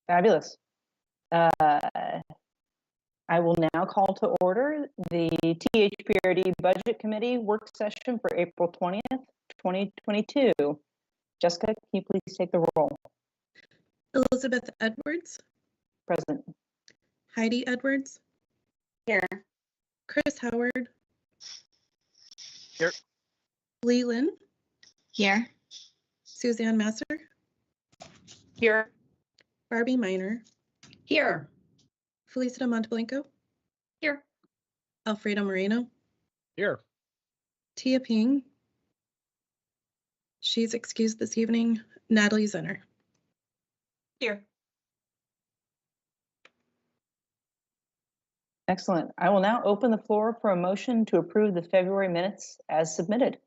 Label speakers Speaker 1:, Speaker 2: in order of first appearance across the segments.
Speaker 1: Fabulous. I will now call to order the THPRD Budget Committee work session for April 20th, 2022. Jessica, can you please take the roll?
Speaker 2: Elizabeth Edwards.
Speaker 1: Present.
Speaker 2: Heidi Edwards.
Speaker 3: Here.
Speaker 2: Chris Howard.
Speaker 4: Here.
Speaker 2: Leland.
Speaker 3: Here.
Speaker 2: Suzanne Masser.
Speaker 3: Here.
Speaker 2: Barbie Miner.
Speaker 3: Here.
Speaker 2: Felicita Monteblanco.
Speaker 3: Here.
Speaker 2: Alfredo Moreno.
Speaker 4: Here.
Speaker 2: Tia Ping. She's excused this evening. Natalie Zenner.
Speaker 3: Here.
Speaker 1: Excellent. I will now open the floor for a motion to approve the February minutes as submitted.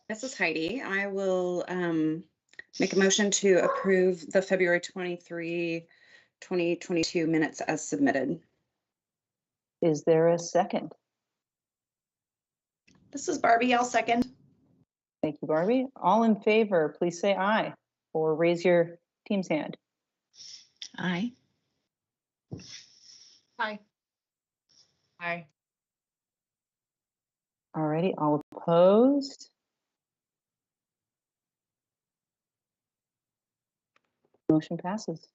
Speaker 3: This is Heidi. I will make a motion to approve the February 23, 2022 minutes as submitted.
Speaker 1: Is there a second?
Speaker 3: This is Barbie. I'll second.
Speaker 1: Thank you, Barbie. All in favor, please say aye or raise your team's hand.
Speaker 3: Aye.
Speaker 5: Aye. Aye.
Speaker 1: Alrighty, all opposed. Motion passes.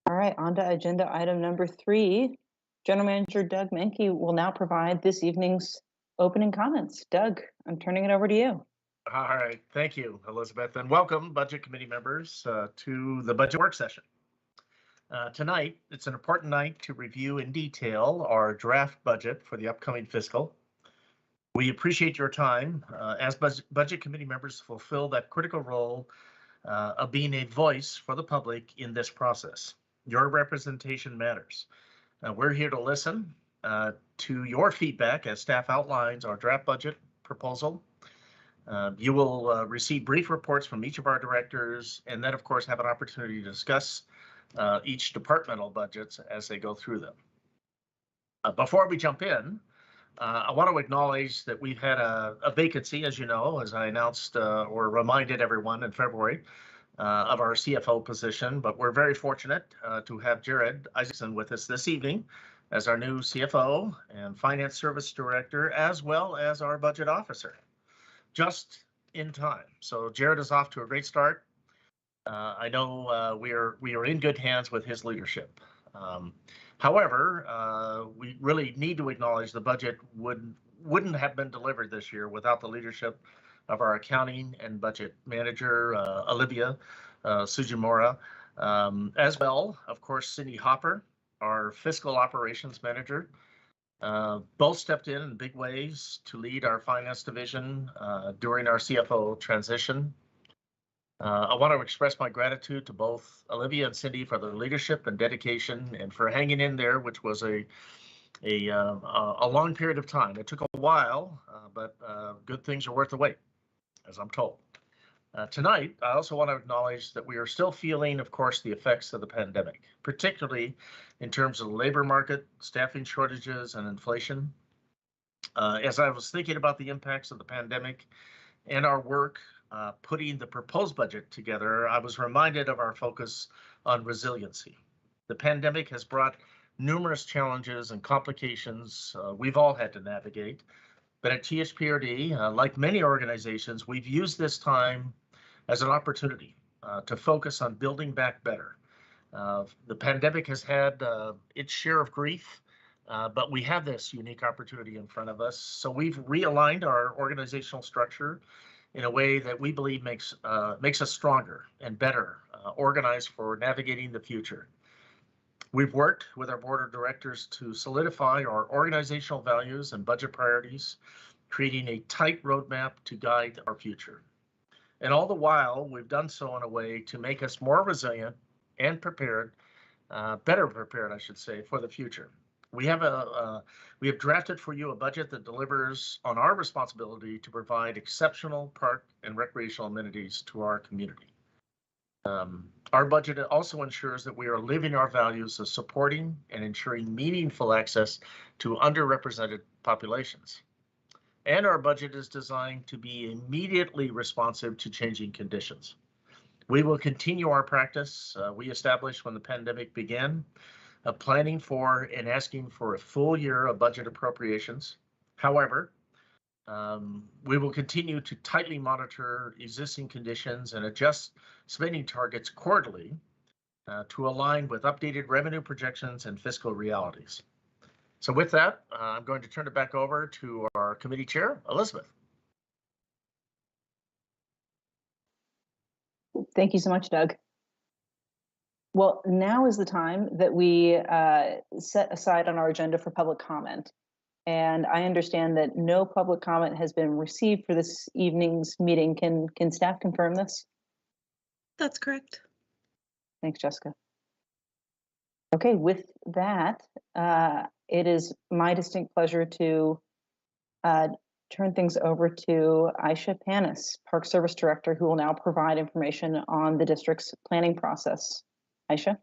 Speaker 1: All right, on to agenda item number 3. General Manager Doug Menke will now provide this evening's opening comments. Doug, I'm turning it over to you.
Speaker 4: All right, thank you, Elizabeth, and welcome Budget Committee members to the budget work session. Tonight, it's an important night to review in detail our draft budget for the upcoming fiscal. We appreciate your time as Budget Committee members fulfill that critical role of being a voice for the public in this process. Your representation matters. We're here to listen to your feedback as staff outlines our draft budget proposal. You will receive brief reports from each of our directors and then, of course, have an opportunity to discuss each departmental budgets as they go through them. Before we jump in, I want to acknowledge that we've had a vacancy, as you know, as I announced or reminded everyone in February of our CFO position, but we're very fortunate to have Jared Isaacson with us this evening as our new CFO and Finance Service Director, as well as our budget officer, just in time. So Jared is off to a great start. I know we are in good hands with his leadership. However, we really need to acknowledge the budget wouldn't have been delivered this year without the leadership of our accounting and budget manager, Olivia Sujimura, as well, of course, Cindy Hopper, our fiscal operations manager. Both stepped in big ways to lead our finance division during our CFO transition. I want to express my gratitude to both Olivia and Cindy for their leadership and dedication and for hanging in there, which was a long period of time. It took a while, but good things are worth the wait, as I'm told. Tonight, I also want to acknowledge that we are still feeling, of course, the effects of the pandemic, particularly in terms of the labor market, staffing shortages, and inflation. As I was thinking about the impacts of the pandemic and our work putting the proposed budget together, I was reminded of our focus on resiliency. The pandemic has brought numerous challenges and complications we've all had to navigate. But at THPRD, like many organizations, we've used this time as an opportunity to focus on building back better. The pandemic has had its share of grief, but we have this unique opportunity in front of us. So we've realigned our organizational structure in a way that we believe makes us stronger and better organized for navigating the future. We've worked with our board of directors to solidify our organizational values and budget priorities, creating a tight roadmap to guide our future. And all the while, we've done so in a way to make us more resilient and prepared, better prepared, I should say, for the future. We have drafted for you a budget that delivers on our responsibility to provide exceptional park and recreational amenities to our community. Our budget also ensures that we are living our values of supporting and ensuring meaningful access to underrepresented populations. and our budget is designed to be immediately responsive to changing conditions. We will continue our practice we established when the pandemic began, of planning for and asking for a full year of budget appropriations. However, we will continue to tightly monitor existing conditions and adjust spending targets quarterly to align with updated revenue projections and fiscal realities. So with that, I'm going to turn it back over to our committee chair, Elizabeth.
Speaker 1: Thank you so much, Doug. Well, now is the time that we set aside on our agenda for public comment. And I understand that no public comment has been received for this evening's meeting. Can staff confirm this?
Speaker 2: That's correct.
Speaker 1: Thanks, Jessica. Okay, with that, it is my distinct pleasure to turn things over to Aisha Panas, Park Service Director, who will now provide information on the district's planning process. Aisha?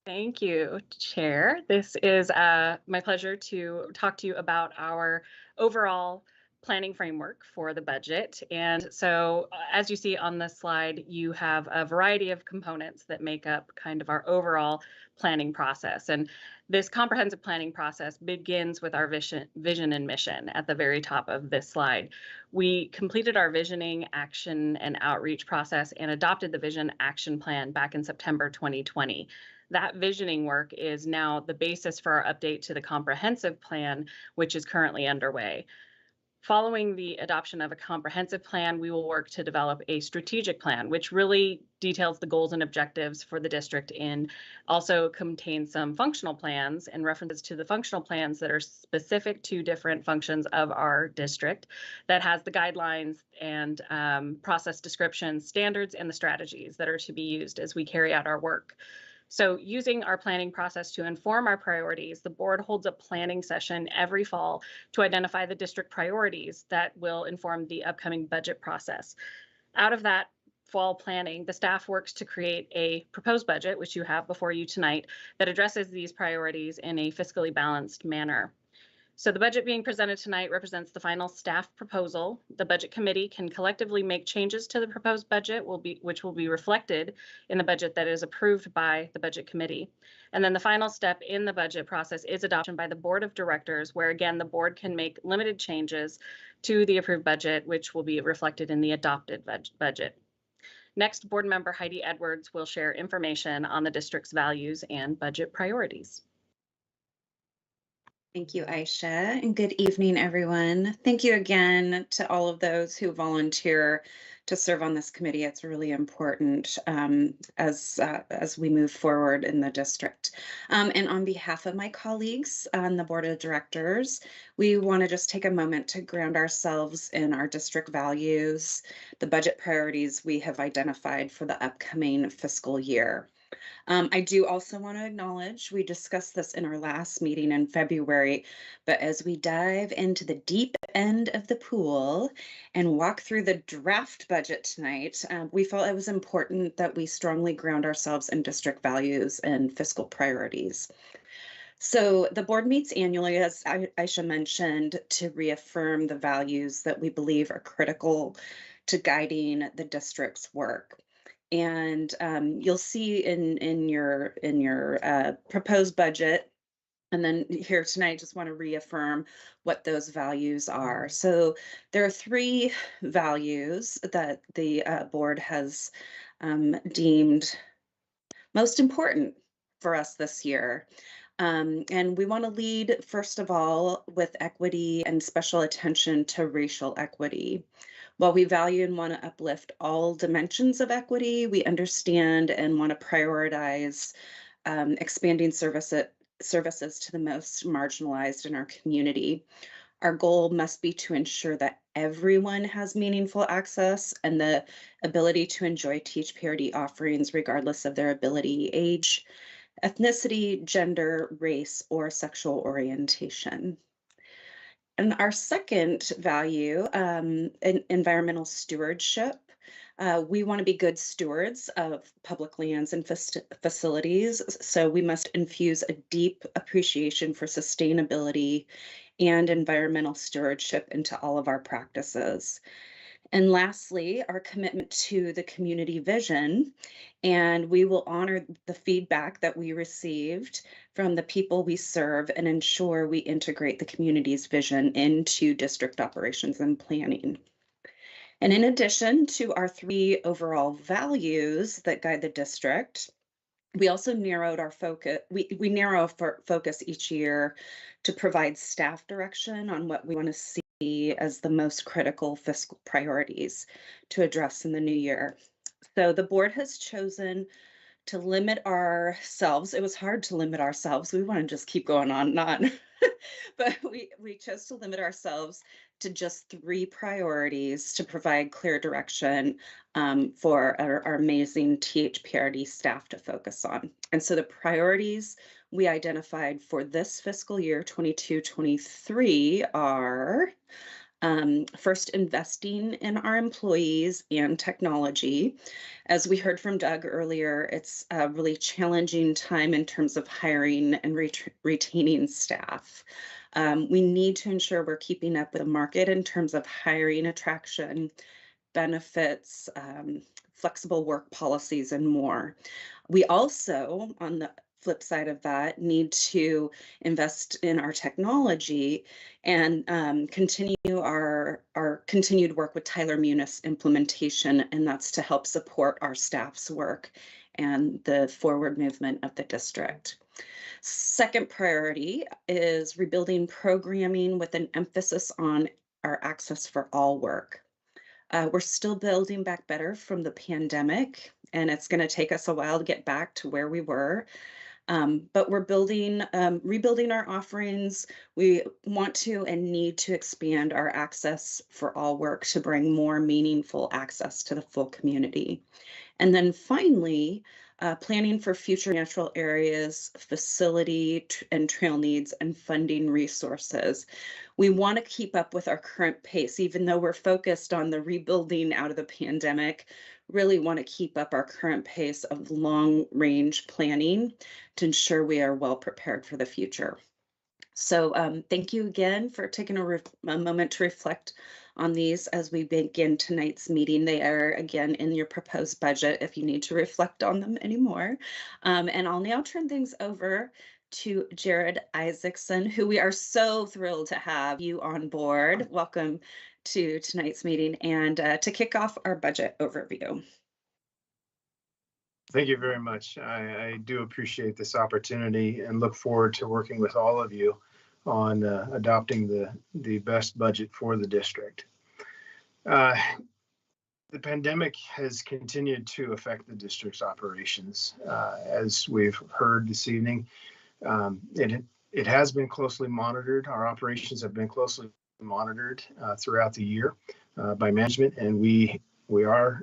Speaker 6: Thank you, Chair. This is my pleasure to talk to you about our overall planning framework for the budget. And so as you see on this slide, you have a variety of components that make up kind of our overall planning process. And this comprehensive planning process begins with our vision and mission at the very top of this slide. We completed our visioning, action, and outreach process and adopted the Vision Action Plan back in September 2020. That visioning work is now the basis for our update to the comprehensive plan, which is currently underway. Following the adoption of a comprehensive plan, we will work to develop a strategic plan, which really details the goals and objectives for the district and also contains some functional plans and references to the functional plans that are specific to different functions of our district, that has the guidelines and process descriptions, standards, and the strategies that are to be used as we carry out our work. So using our planning process to inform our priorities, the board holds a planning session every fall to identify the district priorities that will inform the upcoming budget process. Out of that fall planning, the staff works to create a proposed budget, which you have before you tonight, that addresses these priorities in a fiscally balanced manner. So the budget being presented tonight represents the final staff proposal. The budget committee can collectively make changes to the proposed budget, which will be reflected in the budget that is approved by the budget committee. And then the final step in the budget process is adoption by the board of directors, where again, the board can make limited changes to the approved budget, which will be reflected in the adopted budget. Next, board member Heidi Edwards will share information on the district's values and budget priorities.
Speaker 3: Thank you, Aisha, and good evening, everyone. Thank you again to all of those who volunteer to serve on this committee. It's really important as we move forward in the district. And on behalf of my colleagues on the board of directors, we want to just take a moment to ground ourselves in our district values, the budget priorities we have identified for the upcoming fiscal year. I do also want to acknowledge, we discussed this in our last meeting in February, but as we dive into the deep end of the pool and walk through the draft budget tonight, we felt it was important that we strongly ground ourselves in district values and fiscal priorities. So the board meets annually, as Aisha mentioned, to reaffirm the values that we believe are critical to guiding the district's work. And you'll see in your proposed budget, and then here tonight, just want to reaffirm what those values are. So there are 3 values that the board has deemed most important for us this year. And we want to lead, first of all, with equity and special attention to racial equity. While we value and want to uplift all dimensions of equity, we understand and want to prioritize expanding services to the most marginalized in our community. Our goal must be to ensure that everyone has meaningful access and the ability to enjoy THPRD offerings regardless of their ability, age, ethnicity, gender, race, or sexual orientation. And our second value, environmental stewardship. We want to be good stewards of public lands and facilities, so we must infuse a deep appreciation for sustainability and environmental stewardship into all of our practices. And lastly, our commitment to the community vision, and we will honor the feedback that we received from the people we serve and ensure we integrate the community's vision into district operations and planning. And in addition to our 3 overall values that guide the district, we also narrowed our focus. We narrow our focus each year to provide staff direction on what we want to see as the most critical fiscal priorities to address in the new year. So the board has chosen to limit ourselves. It was hard to limit ourselves. We want to just keep going on and on. But we chose to limit ourselves to just 3 priorities to provide clear direction for our amazing THPRD staff to focus on. And so the priorities we identified for this fiscal year 22-23 are first, investing in our employees and technology. As we heard from Doug earlier, it's a really challenging time in terms of hiring and retaining staff. We need to ensure we're keeping up with the market in terms of hiring, attraction, benefits, flexible work policies, and more. We also, on the flip side of that, need to invest in our technology and continue our continued work with Tyler Munis implementation, and that's to help support our staff's work and the forward movement of the district. Second priority is rebuilding programming with an emphasis on our Access for All work. We're still building back better from the pandemic, and it's going to take us a while to get back to where we were. But we're rebuilding our offerings. We want to and need to expand our Access for All work to bring more meaningful access to the full community. And then finally, planning for future natural areas, facility and trail needs, and funding resources. We want to keep up with our current pace, even though we're focused on the rebuilding out of the pandemic, really want to keep up our current pace of long-range planning to ensure we are well prepared for the future. So thank you again for taking a moment to reflect on these as we begin tonight's meeting. They are again in your proposed budget if you need to reflect on them anymore. And I'll now turn things over to Jared Isaacson, who we are so thrilled to have you on board. Welcome to tonight's meeting and to kick off our budget overview.
Speaker 7: Thank you very much. I do appreciate this opportunity and look forward to working with all of you on adopting the best budget for the district. The pandemic has continued to affect the district's operations. As we've heard this evening, it has been closely monitored. Our operations have been closely monitored throughout the year by management, and we have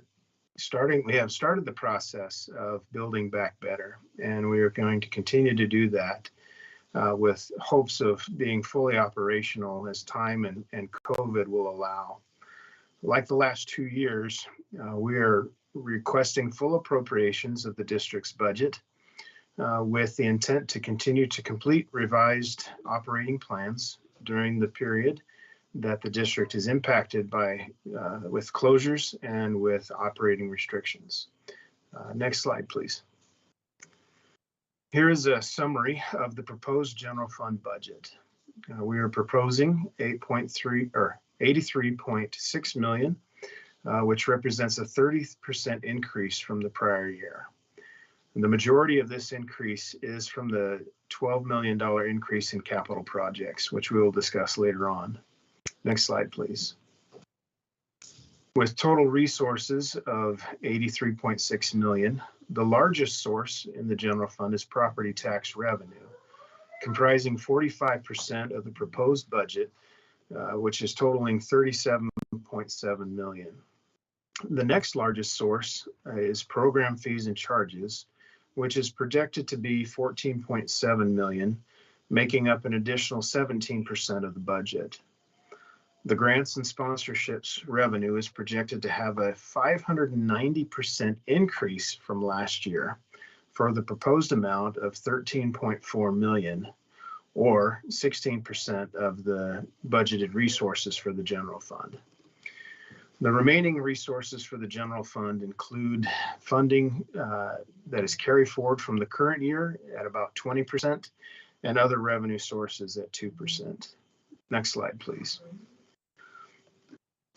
Speaker 7: started the process of building back better, and we are going to continue to do that with hopes of being fully operational as time and COVID will allow. Like the last 2 years, we are requesting full appropriations of the district's budget with the intent to continue to complete revised operating plans during the period that the district is impacted by with closures and with operating restrictions. Next slide, please. Here is a summary of the proposed general fund budget. We are proposing 83.6 million, which represents a 30% increase from the prior year. And the majority of this increase is from the $12 million increase in capital projects, which we will discuss later on. Next slide, please. With total resources of 83.6 million, the largest source in the general fund is property tax revenue, comprising 45% of the proposed budget, which is totaling 37.7 million. The next largest source is program fees and charges, which is projected to be 14.7 million, making up an additional 17% of the budget. The grants and sponsorships revenue is projected to have a 590% increase from last year for the proposed amount of $13.4 million, or 16% of the budgeted resources for the general fund. The remaining resources for the general fund include funding that is carried forward from the current year at about 20% and other revenue sources at 2%. Next slide, please.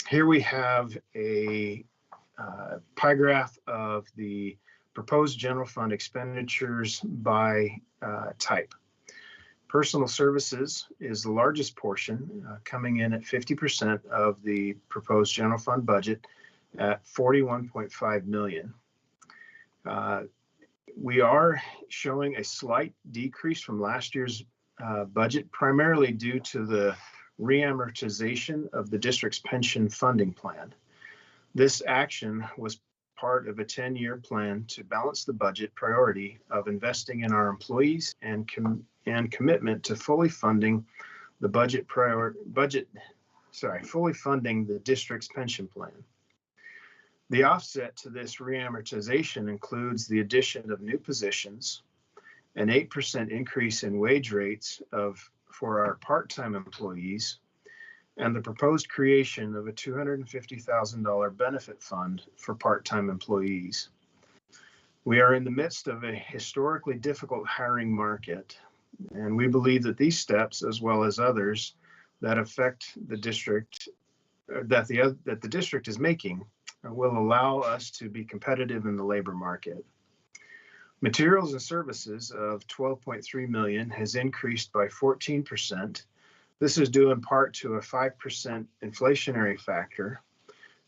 Speaker 7: Here we have a pie graph of the proposed general fund expenditures by type. Personal services is the largest portion, coming in at 50% of the proposed general fund budget at $41.5 million. We are showing a slight decrease from last year's budget, primarily due to the reamortization of the district's pension funding plan. This action was part of a 10-year plan to balance the budget priority of investing in our employees and commitment to fully funding the fully funding the district's pension plan. The offset to this reamortization includes the addition of new positions, an 8% increase in wage rates for our part-time employees, and the proposed creation of a $250,000 benefit fund for part-time employees. We are in the midst of a historically difficult hiring market, and we believe that these steps, as well as others that affect the district, that the district is making, will allow us to be competitive in the labor market. Materials and services of $12.3 million has increased by 14%. This is due in part to a 5% inflationary factor,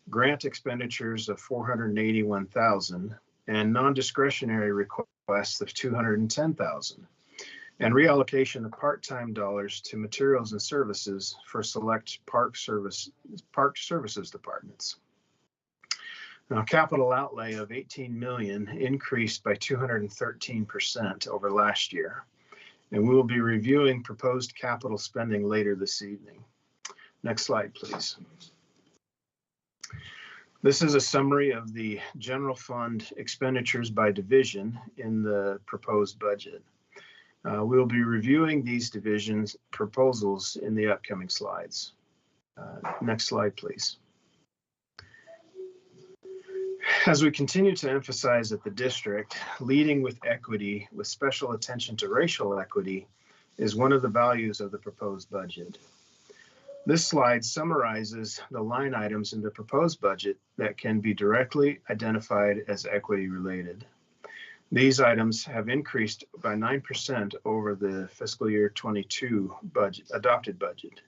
Speaker 7: grant expenditures of $481,000, and non-discretionary requests of $210,000, and reallocation of part-time dollars to materials and services for select park services departments. Now, capital outlay of $18 million increased by 213% over last year, and we will be reviewing proposed capital spending later this evening. Next slide, please. This is a summary of the general fund expenditures by division in the proposed budget. We will be reviewing these divisions' proposals in the upcoming slides. Next slide, please. As we continue to emphasize at the district, leading with equity with special attention to racial equity is one of the values of the proposed budget. This slide summarizes the line items in the proposed budget that can be directly identified as equity related. These items have increased by 9% over the fiscal year 22 adopted budget.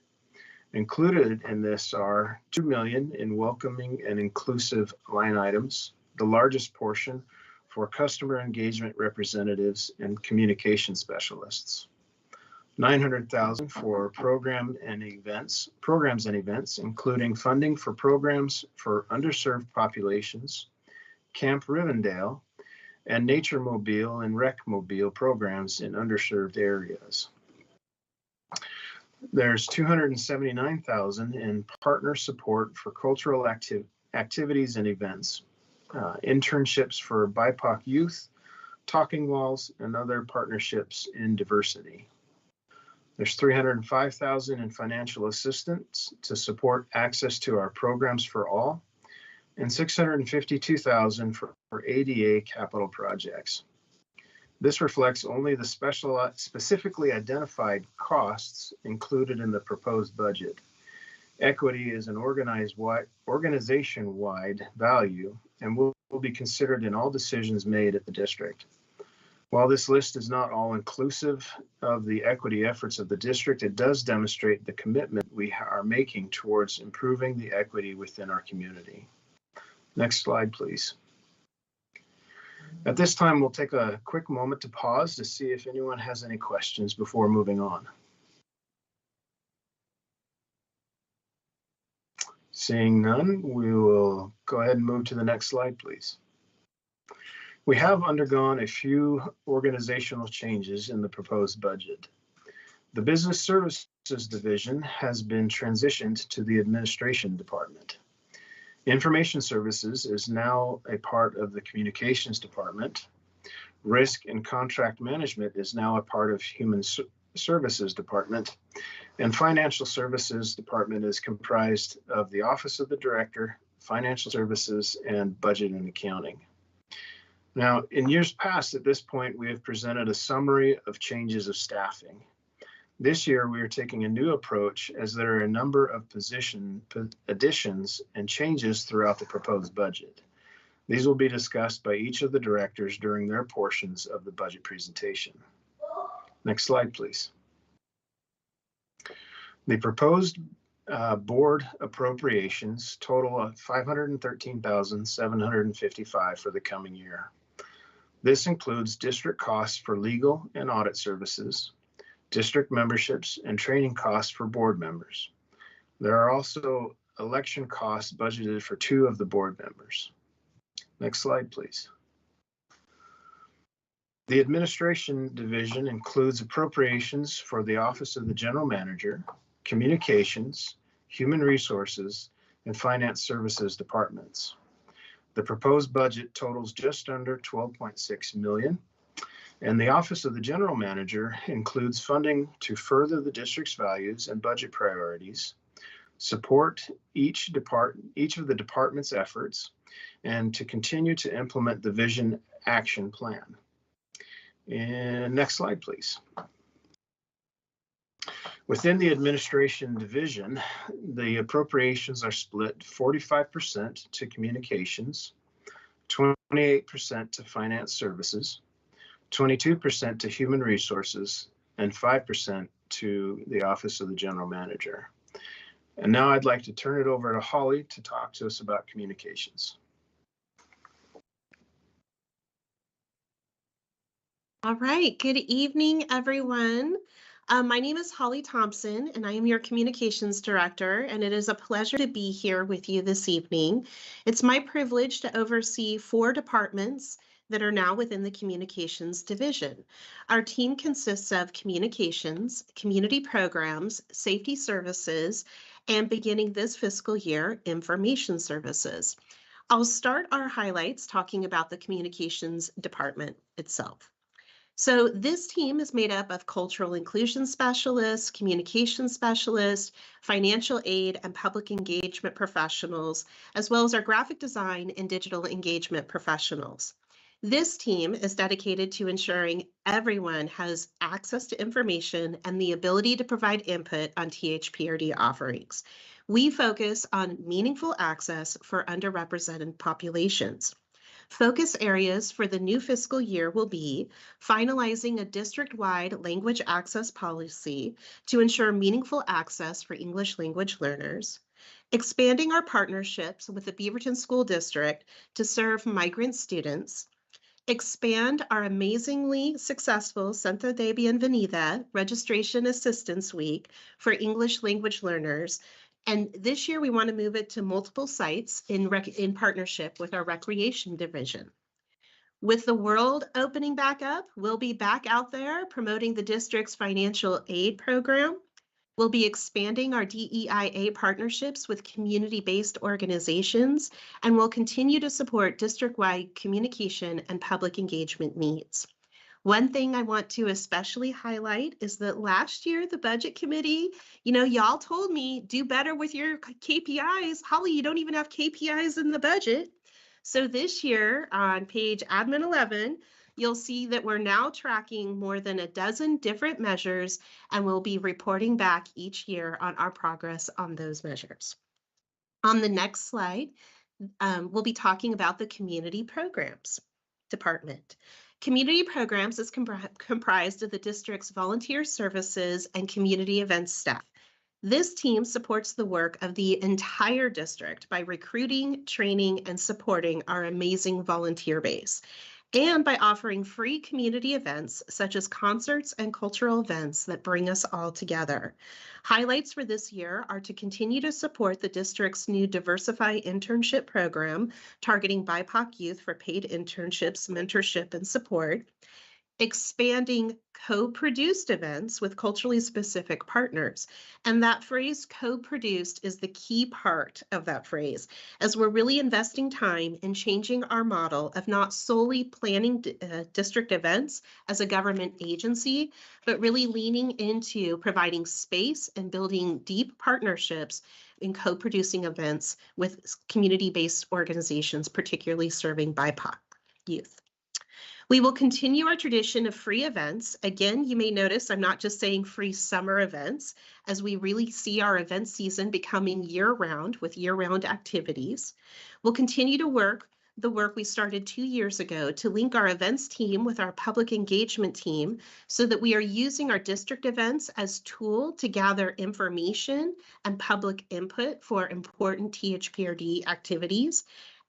Speaker 7: Included in this are $2 million in welcoming and inclusive line items, the largest portion for customer engagement representatives and communication specialists. $900,000 for programs and events, including funding for programs for underserved populations, Camp Rivendell, and Nature Mobile and Rec Mobile programs in underserved areas. There's $279,000 in partner support for cultural activities and events, internships for BIPOC youth, talking walls, and other partnerships in diversity. There's $305,000 in financial assistance to support access to our programs for all, and $652,000 for ADA capital projects. This reflects only the specifically identified costs included in the proposed budget. Equity is an organization-wide value and will be considered in all decisions made at the district. While this list is not all inclusive of the equity efforts of the district, it does demonstrate the commitment we are making towards improving the equity within our community. Next slide, please. At this time, we'll take a quick moment to pause to see if anyone has any questions before moving on. Seeing none, we will go ahead and move to the next slide, please. We have undergone a few organizational changes in the proposed budget. The Business Services Division has been transitioned to the Administration Department. Information Services is now a part of the Communications Department. Risk and Contract Management is now a part of Human Services Department. And Financial Services Department is comprised of the Office of the Director, Financial Services, and Budget and Accounting. Now, in years past, at this point, we have presented a summary of changes of staffing. This year, we are taking a new approach as there are a number of position additions and changes throughout the proposed budget. These will be discussed by each of the directors during their portions of the budget presentation. Next slide, please. The proposed board appropriations total of $513,755 for the coming year. This includes district costs for legal and audit services, district memberships, and training costs for board members. There are also election costs budgeted for 2 of the board members. Next slide, please. The Administration Division includes appropriations for the Office of the General Manager, Communications, Human Resources, and Finance Services departments. The proposed budget totals just under $12.6 million. And the Office of the General Manager includes funding to further the district's values and budget priorities, support each of the department's efforts, and to continue to implement the Vision Action Plan. And next slide, please. Within the Administration Division, the appropriations are split 45% to Communications, 28% to Finance Services, 22% to Human Resources, and 5% to the Office of the General Manager. And now I'd like to turn it over to Holly to talk to us about Communications.
Speaker 2: All right, good evening, everyone. My name is Holly Thompson, and I am your Communications Director, and it is a pleasure to be here with you this evening. It's my privilege to oversee 4 departments that are now within the Communications Division. Our team consists of Communications, Community Programs, Safety Services, and beginning this fiscal year, Information Services. I'll start our highlights talking about the Communications Department itself. So this team is made up of cultural inclusion specialists, communication specialists, financial aid, and public engagement professionals, as well as our graphic design and digital engagement professionals. This team is dedicated to ensuring everyone has access to information and the ability to provide input on THPRD offerings. We focus on meaningful access for underrepresented populations. Focus areas for the new fiscal year will be finalizing a district-wide language access policy to ensure meaningful access for English language learners, expanding our partnerships with the Beaverton School District to serve migrant students, expand our amazingly successful Santa de Bienvenida Registration Assistance Week for English language learners. And this year we want to move it to multiple sites in partnership with our Recreation Division. With the world opening back up, we'll be back out there promoting the district's financial aid program. We'll be expanding our DEIA partnerships with community-based organizations, and we'll continue to support district-wide communication and public engagement needs. One thing I want to especially highlight is that last year, the budget committee, y'all told me do better with your KPIs. Holly, you don't even have KPIs in the budget. So this year on page admin 11, you'll see that we're now tracking more than a dozen different measures, and we'll be reporting back each year on our progress on those measures. On the next slide, we'll be talking about the Community Programs Department. Community Programs is comprised of the district's volunteer services and community events staff. This team supports the work of the entire district by recruiting, training, and supporting our amazing volunteer base, and by offering free community events such as concerts and cultural events that bring us all together. Highlights for this year are to continue to support the district's new Diversify internship program, targeting BIPOC youth for paid internships, mentorship, and support. expanding co-produced events with culturally specific partners. And that phrase co-produced is the key part of that phrase, as we're really investing time in changing our model of not solely planning district events as a government agency, but really leaning into providing space and building deep partnerships in co-producing events with community-based organizations, particularly serving BIPOC youth. We will continue our tradition of free events. Again, you may notice I'm not just saying free summer events, as we really see our event season becoming year-round with year-round activities. We'll continue to the work we started 2 years ago to link our events team with our public engagement team so that we are using our district events as a tool to gather information and public input for important THPRD activities.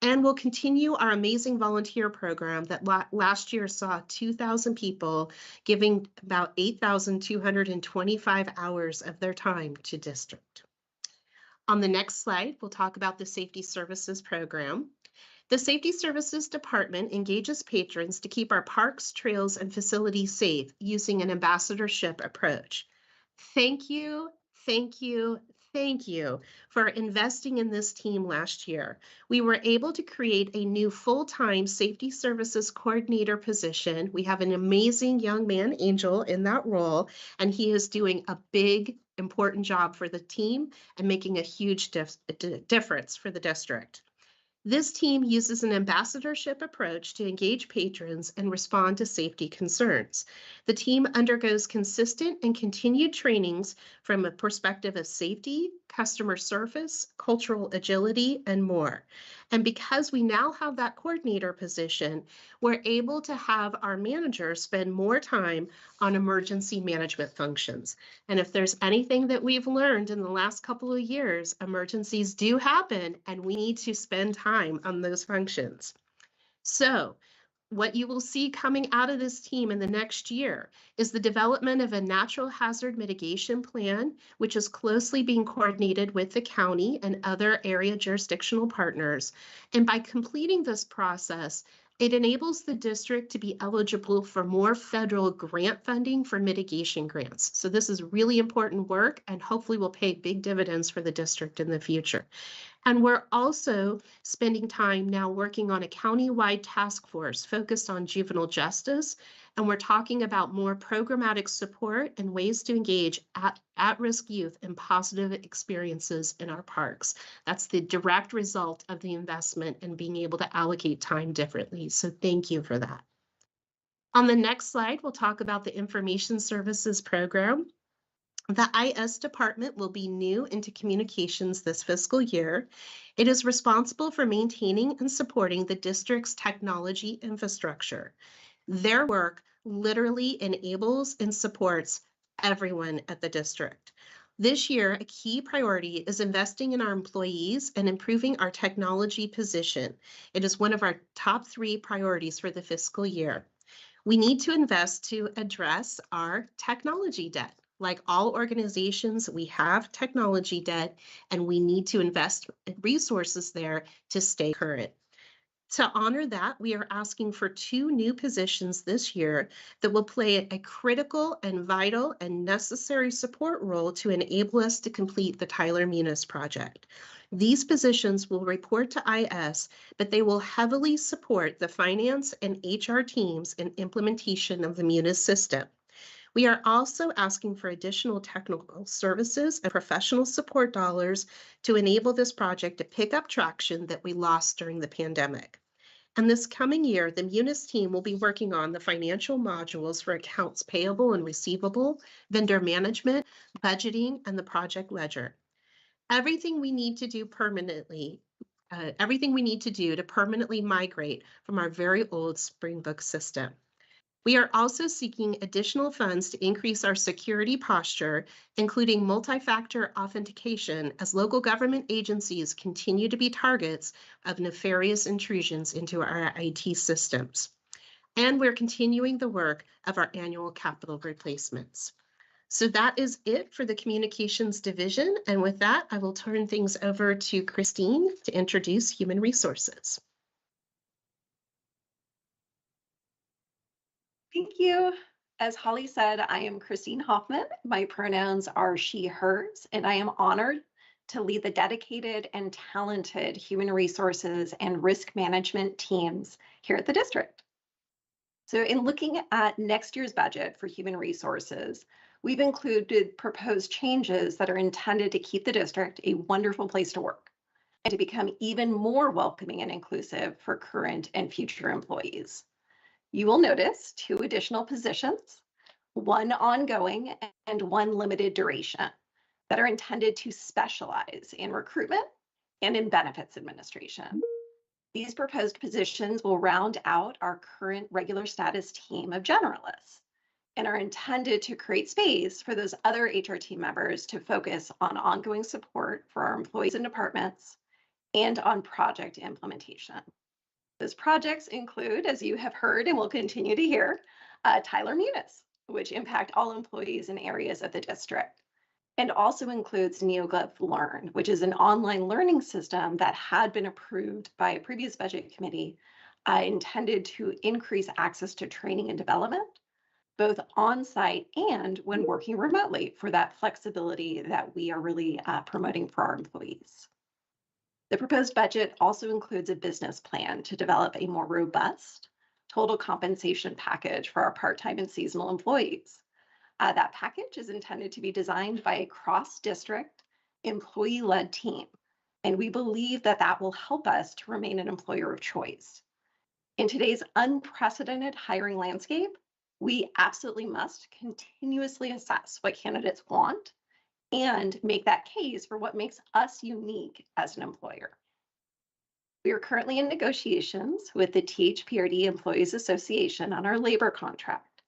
Speaker 2: And we'll continue our amazing volunteer program that last year saw 2,000 people giving about 8,225 hours of their time to district. On the next slide, we'll talk about the Safety Services program. The Safety Services Department engages patrons to keep our parks, trails, and facilities safe using an ambassadorship approach. Thank you, thank you, thank you for investing in this team last year. We were able to create a new full-time safety services coordinator position. We have an amazing young man, Angel, in that role, and he is doing a big, important job for the team and making a huge difference for the district. This team uses an ambassadorship approach to engage patrons and respond to safety concerns. The team undergoes consistent and continued trainings from a perspective of safety, customer service, cultural agility, and more. And because we now have that coordinator position, we're able to have our managers spend more time on emergency management functions. And if there's anything that we've learned in the last couple of years, emergencies do happen and we need to spend time on those functions. So what you will see coming out of this team in the next year is the development of a natural hazard mitigation plan, which is closely being coordinated with the county and other area jurisdictional partners. And by completing this process, it enables the district to be eligible for more federal grant funding for mitigation grants. So this is really important work and hopefully will pay big dividends for the district in the future. And we're also spending time now working on a county-wide task force focused on juvenile justice. And we're talking about more programmatic support and ways to engage at-risk youth in positive experiences in our parks. That's the direct result of the investment and being able to allocate time differently. So thank you for that. On the next slide, we'll talk about the Information Services Program. The IS department will be new into communications this fiscal year. It is responsible for maintaining and supporting the district's technology infrastructure. Their work literally enables and supports everyone at the district. This year, a key priority is investing in our employees and improving our technology position. It is one of our top 3 priorities for the fiscal year. We need to invest to address our technology debt. Like all organizations, we have technology debt and we need to invest resources there to stay current. To honor that, we are asking for 2 new positions this year that will play a critical and vital and necessary support role to enable us to complete the Tyler Munis project. These positions will report to IS, but they will heavily support the finance and HR teams in implementation of the Munis system. We are also asking for additional technical services and professional support dollars to enable this project to pick up traction that we lost during the pandemic. And this coming year, the Munis team will be working on the financial modules for accounts payable and receivable, vendor management, budgeting, and the project ledger. Everything we need to do to permanently migrate from our very old Springbook system. We are also seeking additional funds to increase our security posture, including multi-factor authentication, as local government agencies continue to be targets of nefarious intrusions into our IT systems. And we're continuing the work of our annual capital replacements. So that is it for the Communications Division. And with that, I will turn things over to Christine to introduce Human Resources.
Speaker 8: Thank you. As Holly said, I am Christine Hoffman. My pronouns are she, hers, and I am honored to lead the dedicated and talented human resources and risk management teams here at the district. So in looking at next year's budget for human resources, we've included proposed changes that are intended to keep the district a wonderful place to work and to become even more welcoming and inclusive for current and future employees. You will notice 2 additional positions, one ongoing and one limited duration, that are intended to specialize in recruitment and in benefits administration. These proposed positions will round out our current regular status team of generalists and are intended to create space for those other HR team members to focus on ongoing support for our employees and departments and on project implementation. Those projects include, as you have heard and will continue to hear, Tyler Munis, which impact all employees in areas of the district, and also includes NeoGov Learn, which is an online learning system that had been approved by a previous budget committee intended to increase access to training and development, both on-site and when working remotely, for that flexibility that we are really promoting for our employees. The proposed budget also includes a business plan to develop a more robust total compensation package for our part-time and seasonal employees. That package is intended to be designed by a cross-district, employee-led team, and we believe that that will help us to remain an employer of choice. In today's unprecedented hiring landscape, we absolutely must continuously assess what candidates want and make that case for what makes us unique as an employer. We are currently in negotiations with the THPRD Employees Association on our labor contract.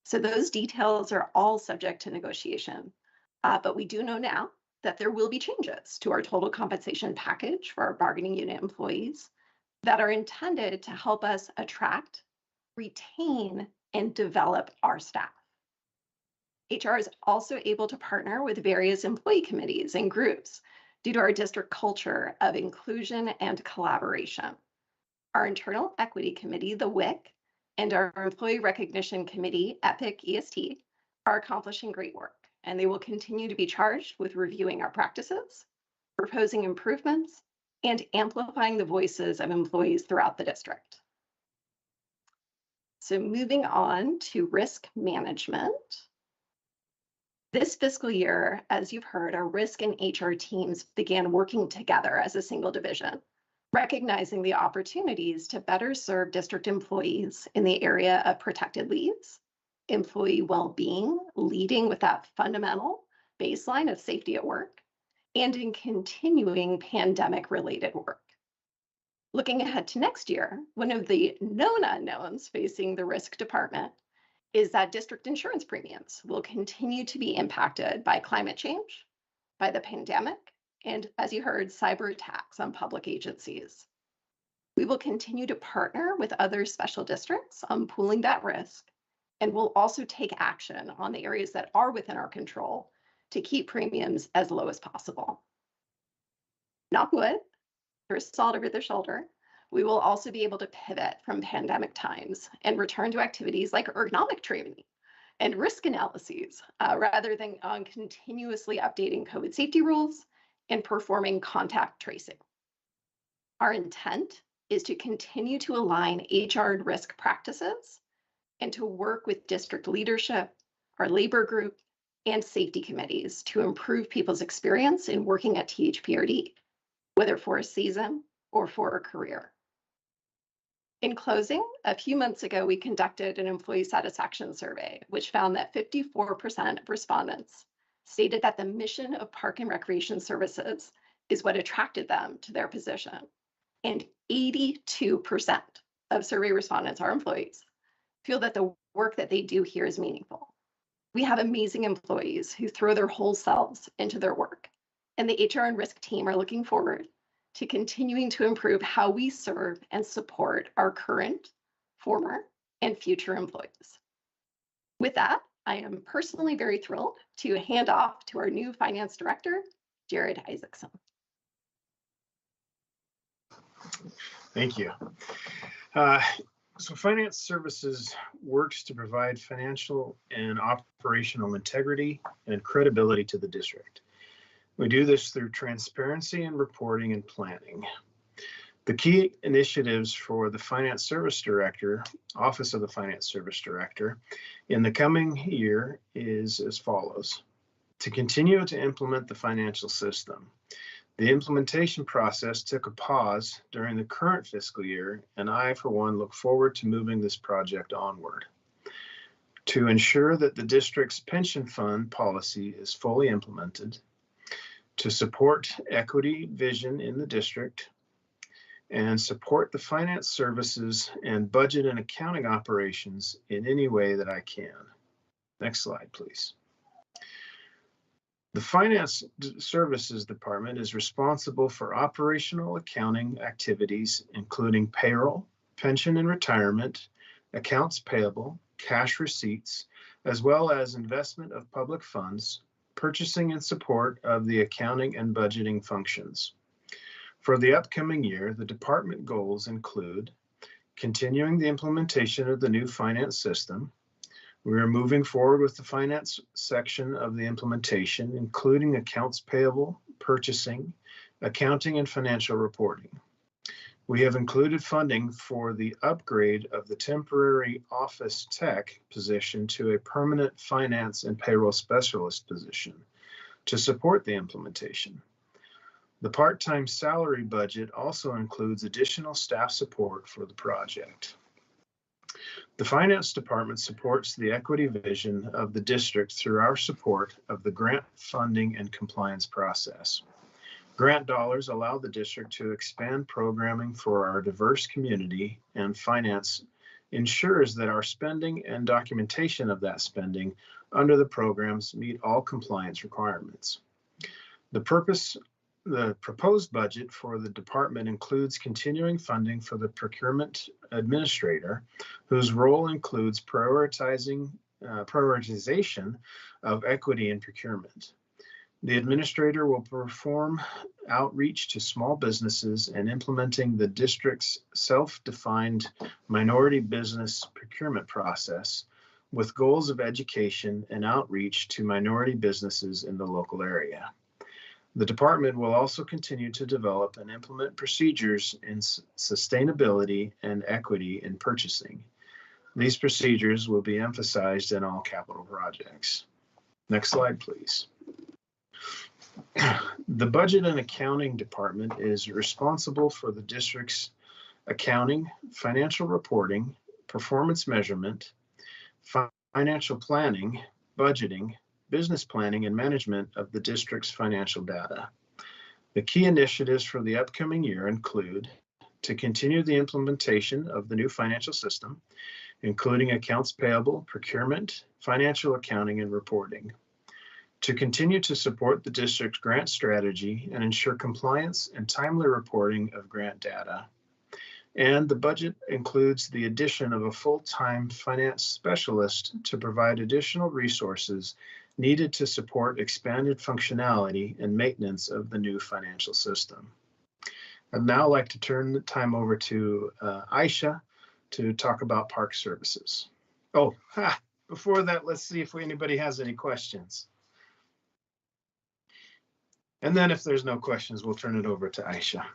Speaker 8: So those details are all subject to negotiation. But we do know now that there will be changes to our total compensation package for our bargaining unit employees that are intended to help us attract, retain, and develop our staff. HR is also able to partner with various employee committees and groups due to our district culture of inclusion and collaboration. Our Internal Equity Committee, the WIC, and our Employee Recognition Committee, EPIC EST, are accomplishing great work, and they will continue to be charged with reviewing our practices, proposing improvements, and amplifying the voices of employees throughout the district. So moving on to risk management. This fiscal year, as you've heard, our risk and HR teams began working together as a single division, recognizing the opportunities to better serve district employees in the area of protected leaves, employee well-being, leading with that fundamental baseline of safety at work, and in continuing pandemic-related work. Looking ahead to next year, one of the known unknowns facing the risk department is that district insurance premiums will continue to be impacted by climate change, by the pandemic, and, as you heard, cyber attacks on public agencies. We will continue to partner with other special districts on pooling that risk, and we'll also take action on the areas that are within our control to keep premiums as low as possible. Knock wood, there's salt over their shoulder. We will also be able to pivot from pandemic times and return to activities like ergonomic training and risk analyses, rather than on continuously updating COVID safety rules and performing contact tracing. Our intent is to continue to align HR and risk practices and to work with district leadership, our labor group, and safety committees to improve people's experience in working at THPRD, whether for a season or for a career. In closing, a few months ago, we conducted an employee satisfaction survey, which found that 54% of respondents stated that the mission of Park and Recreation Services is what attracted them to their position. And 82% of survey respondents, our employees, feel that the work that they do here is meaningful. We have amazing employees who throw their whole selves into their work, and the HR and risk team are looking forward to continuing to improve how we serve and support our current, former, and future employees. With that, I am personally very thrilled to hand off to our new Finance Director, Jared Isaacson.
Speaker 7: Thank you. So finance services works to provide financial and operational integrity and credibility to the district. We do this through transparency and reporting and planning. The key initiatives for the Finance Service Director, Office of the Finance Service Director, in the coming year is as follows. To continue to implement the financial system. The implementation process took a pause during the current fiscal year, and I, for one, look forward to moving this project onward. To ensure that the district's pension fund policy is fully implemented, to support equity vision in the district, and support the finance services and budget and accounting operations in any way that I can. Next slide, please. The Finance Services Department is responsible for operational accounting activities, including payroll, pension and retirement, accounts payable, cash receipts, as well as investment of public funds, purchasing and support of the accounting and budgeting functions. For the upcoming year, the department goals include continuing the implementation of the new finance system. We are moving forward with the finance section of the implementation, including accounts payable, purchasing, accounting, and financial reporting. We have included funding for the upgrade of the temporary office tech position to a permanent finance and payroll specialist position to support the implementation. The part-time salary budget also includes additional staff support for the project. The Finance Department supports the equity vision of the district through our support of the grant funding and compliance process. Grant dollars allow the district to expand programming for our diverse community, and finance ensures that our spending and documentation of that spending under the programs meet all compliance requirements. The proposed budget for the department includes continuing funding for the procurement administrator, whose role includes prioritization of equity in procurement. The administrator will perform outreach to small businesses and implementing the district's self-defined minority business procurement process with goals of education and outreach to minority businesses in the local area. The department will also continue to develop and implement procedures in sustainability and equity in purchasing. These procedures will be emphasized in all capital projects. Next slide, please. The Budget and Accounting Department is responsible for the district's accounting, financial reporting, performance measurement, financial planning, budgeting, business planning, and management of the district's financial data. The key initiatives for the upcoming year include to continue the implementation of the new financial system, including accounts payable, procurement, financial accounting, and reporting. To continue to support the district's grant strategy and ensure compliance and timely reporting of grant data. And the budget includes the addition of a full-time finance specialist to provide additional resources needed to support expanded functionality and maintenance of the new financial system. I'd now like to turn the time over to Aisha to talk about park services. Oh, before that, let's see if anybody has any questions. And then if there's no questions, we'll turn it over to Aisha.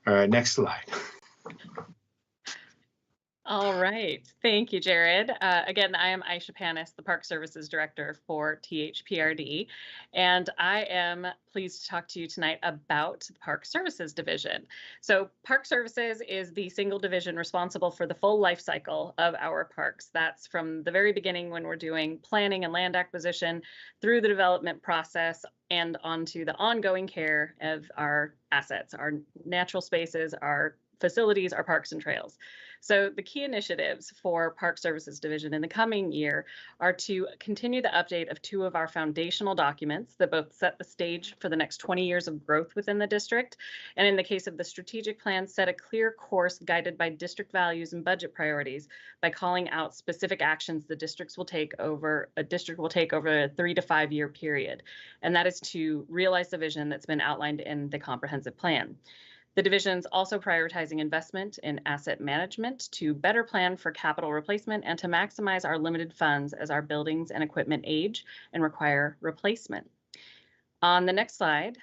Speaker 7: All right, next slide.
Speaker 6: All right. Thank you, Jared. Again, I am Aisha Panas, the Park Services Director for THPRD, and I am pleased to talk to you tonight about the Park Services Division. So Park Services is the single division responsible for the full life cycle of our parks. That's from the very beginning when we're doing planning and land acquisition through the development process and onto the ongoing care of our assets, our natural spaces, our facilities, our parks and trails. So the key initiatives for Park Services Division in the coming year are to continue the update of two of our foundational documents that both set the stage for the next 20 years of growth within the district. And in the case of the strategic plan, set a clear course guided by district values and budget priorities by calling out specific actions the district will take over a 3 to 5 year period. And that is to realize the vision that's been outlined in the comprehensive plan. The division's also prioritizing investment in asset management to better plan for capital replacement and to maximize our limited funds as our buildings and equipment age and require replacement. On the next slide,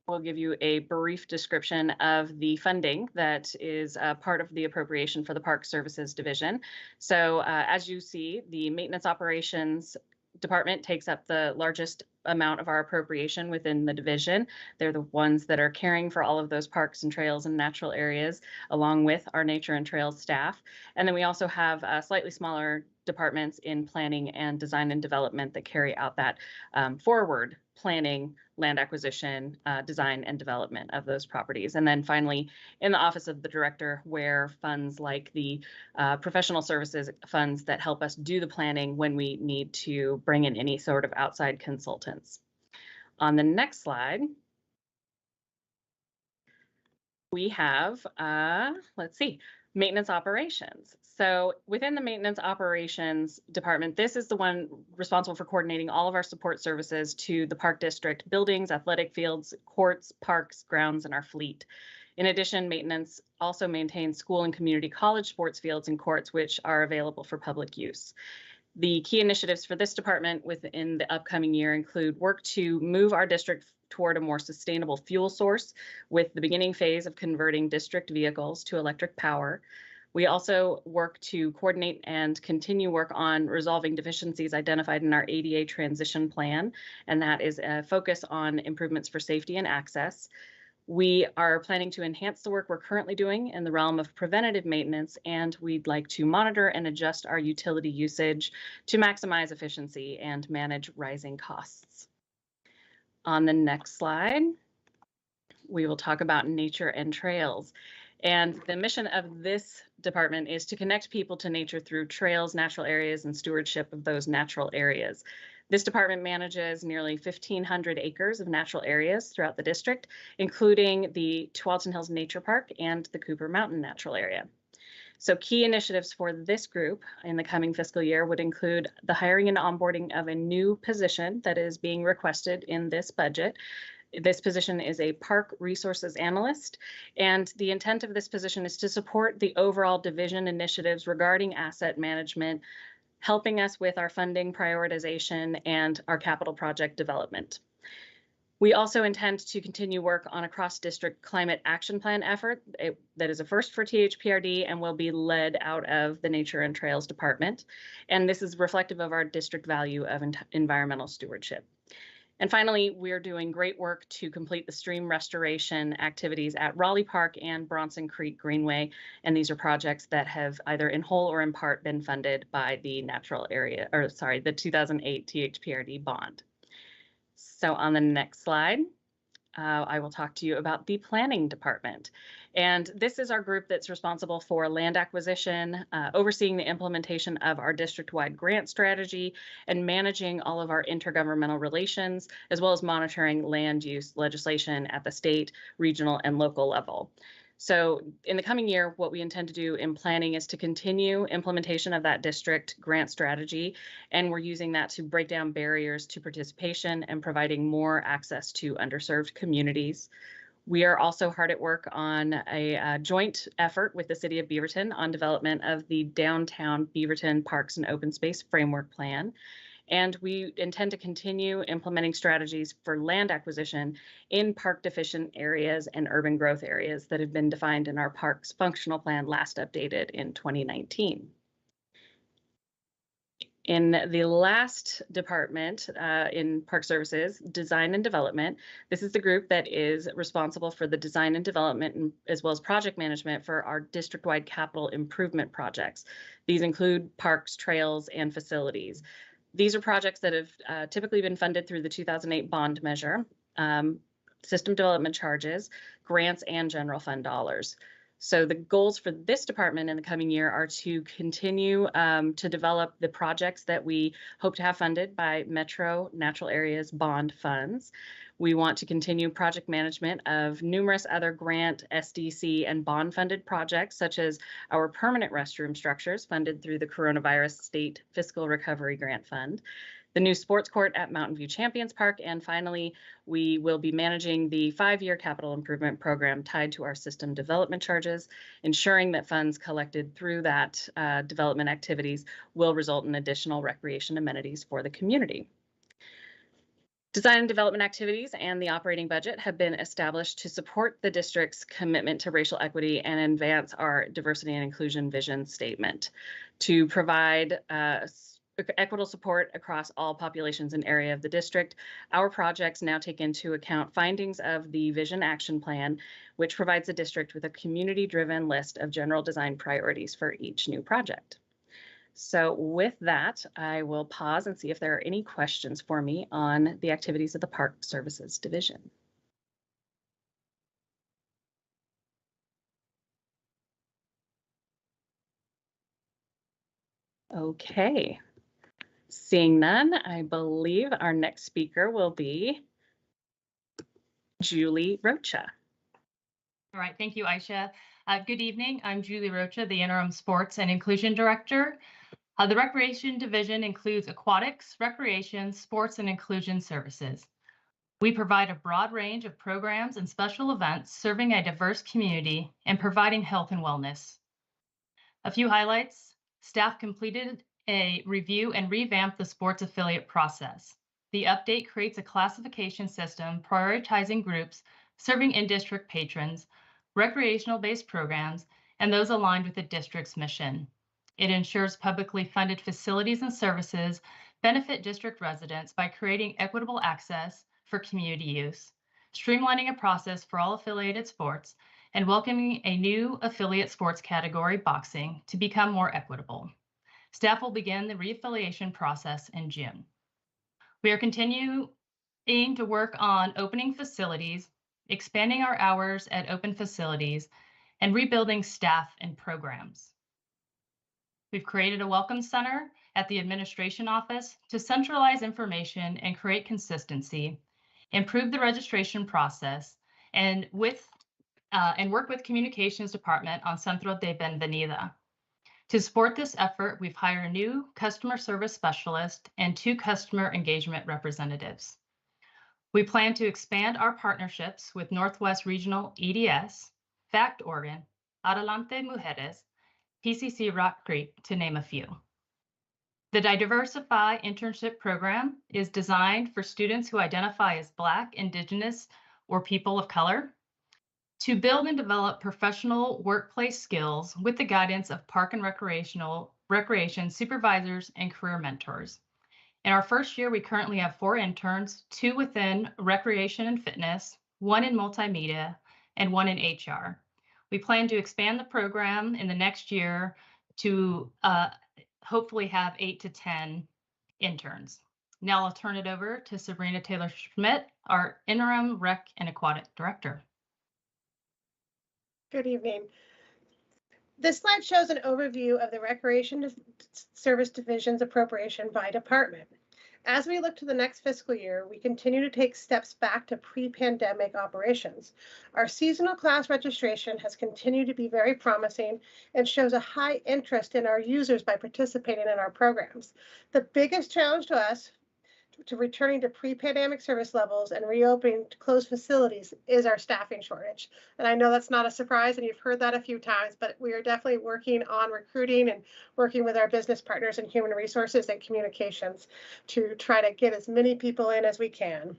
Speaker 6: we'll give you a brief description of the funding that is part of the appropriation for the Park Services Division. So as you see, the Maintenance Operations Department takes up the largest amount of our appropriation within the division. They're the ones that are caring for all of those parks and trails and natural areas, along with our nature and trails staff. And then we also have slightly smaller departments in planning and design and development that carry out that forward planning, land acquisition, design and development of those properties. And then finally, in the Office of the Director, where funds like the professional services funds that help us do the planning when we need to bring in any sort of outside consultants. On the next slide, we have, let's see, maintenance operations. So within the maintenance operations department, this is the one responsible for coordinating all of our support services to the park district buildings, athletic fields, courts, parks, grounds, and our fleet. In addition, maintenance also maintains school and community college sports fields and courts, which are available for public use. The key initiatives for this department within the upcoming year include work to move our district toward a more sustainable fuel source with the beginning phase of converting district vehicles to electric power. We also work to coordinate and continue work on resolving deficiencies identified in our ADA transition plan, and that is a focus on improvements for safety and access. We are planning to enhance the work we're currently doing in the realm of preventative maintenance, and we'd like to monitor and adjust our utility usage to maximize efficiency and manage rising costs. On the next slide, we will talk about nature and trails. And the mission of this department is to connect people to nature through trails, natural areas, and stewardship of those natural areas. This department manages nearly 1,500 acres of natural areas throughout the district, including the Tualatin Hills Nature Park and the Cooper Mountain Natural Area. So key initiatives for this group in the coming fiscal year would include the hiring and onboarding of a new position that is being requested in this budget. This position is a park resources analyst, and the intent of this position is to support the overall division initiatives regarding asset management, helping us with our funding prioritization and our capital project development. We also intend to continue work on a cross-district climate action plan effort that is a first for THPRD and will be led out of the Nature and Trails Department. And this is reflective of our district value of environmental stewardship. And finally, we're doing great work to complete the stream restoration activities at Raleigh Park and Bronson Creek Greenway. And these are projects that have either in whole or in part been funded by the the 2008 THPRD bond. So on the next slide, I will talk to you about the planning department. And this is our group that's responsible for land acquisition, overseeing the implementation of our district-wide grant strategy, and managing all of our intergovernmental relations, as well as monitoring land use legislation at the state, regional, and local level. So in the coming year, what we intend to do in planning is to continue implementation of that district grant strategy, and we're using that to break down barriers to participation and providing more access to underserved communities. We are also hard at work on a joint effort with the City of Beaverton on development of the Downtown Beaverton Parks and Open Space Framework Plan. And we intend to continue implementing strategies for land acquisition in park deficient areas and urban growth areas that have been defined in our parks functional plan last updated in 2019. In the last department in Park Services, Design and Development, this is the group that is responsible for the design and development as well as project management for our district-wide capital improvement projects. These include parks, trails, and facilities. These are projects that have typically been funded through the 2008 bond measure, system development charges, grants, and general fund dollars. So the goals for this department in the coming year are to continue to develop the projects that we hope to have funded by Metro Natural Areas bond funds. We want to continue project management of numerous other grant, SDC, and bond funded projects, such as our permanent restroom structures funded through the Coronavirus State Fiscal Recovery Grant Fund. the new sports court at Mountain View Champions Park. And finally, we will be managing the 5-year capital improvement program tied to our system development charges, ensuring that funds collected through that development activities will result in additional recreation amenities for the community. Design and development activities and the operating budget have been established to support the district's commitment to racial equity and advance our diversity and inclusion vision statement to provide equitable support across all populations and area of the district. Our projects now take into account findings of the Vision Action Plan, which provides the district with a community-driven list of general design priorities for each new project. So with that, I will pause and see if there are any questions for me on the activities of the Park Services Division. Okay, seeing none, I believe our next speaker will be Julie Rocha.
Speaker 5: All right, thank you, Aisha. Good evening, I'm Julie Rocha, the Interim Sports and Inclusion Director. The Recreation Division includes aquatics, recreation, sports, and inclusion services. We provide a broad range of programs and special events serving a diverse community and providing health and wellness. A few highlights: staff completed a review and revamped the sports affiliate process. The update creates a classification system prioritizing groups serving in-district patrons, recreational-based programs, and those aligned with the district's mission. It ensures publicly funded facilities and services benefit district residents by creating equitable access for community use, streamlining a process for all affiliated sports, and welcoming a new affiliate sports category, boxing, to become more equitable. Staff will begin the reaffiliation process in June. We are continuing to work on opening facilities, expanding our hours at open facilities, and rebuilding staff and programs. We've created a welcome center at the administration office to centralize information and create consistency, improve the registration process, and work with communications department on Centro de Bienvenida. To support this effort, we've hired a new customer service specialist and 2 customer engagement representatives. We plan to expand our partnerships with Northwest Regional EDS, Fact Oregon, Adelante Mujeres, PCC Rock Creek, to name a few. The Diversify internship program is designed for students who identify as Black, Indigenous, or people of color to build and develop professional workplace skills with the guidance of park and recreation supervisors and career mentors. In our first year, we currently have 4 interns, 2 within recreation and fitness, 1 in multimedia, and 1 in HR. We plan to expand the program in the next year to hopefully have 8 to 10 interns. Now I'll turn it over to Sabrina Taylor-Schmidt, our Interim Rec and Aquatic Director.
Speaker 9: Good evening. This slide shows an overview of the Recreation Service Division's appropriation by department. As we look to the next fiscal year, we continue to take steps back to pre-pandemic operations. Our seasonal class registration has continued to be very promising and shows a high interest in our users by participating in our programs. The biggest challenge to us to returning to pre-pandemic service levels and reopening closed facilities is our staffing shortage. And I know that's not a surprise, and you've heard that a few times, but we are definitely working on recruiting and working with our business partners in human resources and communications to try to get as many people in as we can.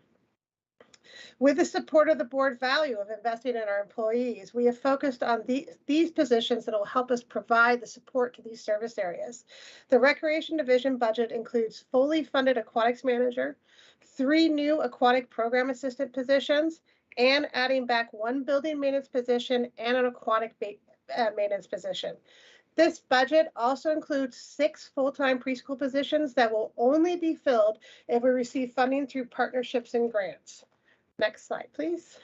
Speaker 9: With the support of the board value of investing in our employees, we have focused on these positions that will help us provide the support to these service areas. The Recreation Division budget includes fully funded aquatics manager, 3 new aquatic program assistant positions, and adding back 1 building maintenance position and an aquatic maintenance position. This budget also includes 6 full-time preschool positions that will only be filled if we receive funding through partnerships and grants. Next slide, please.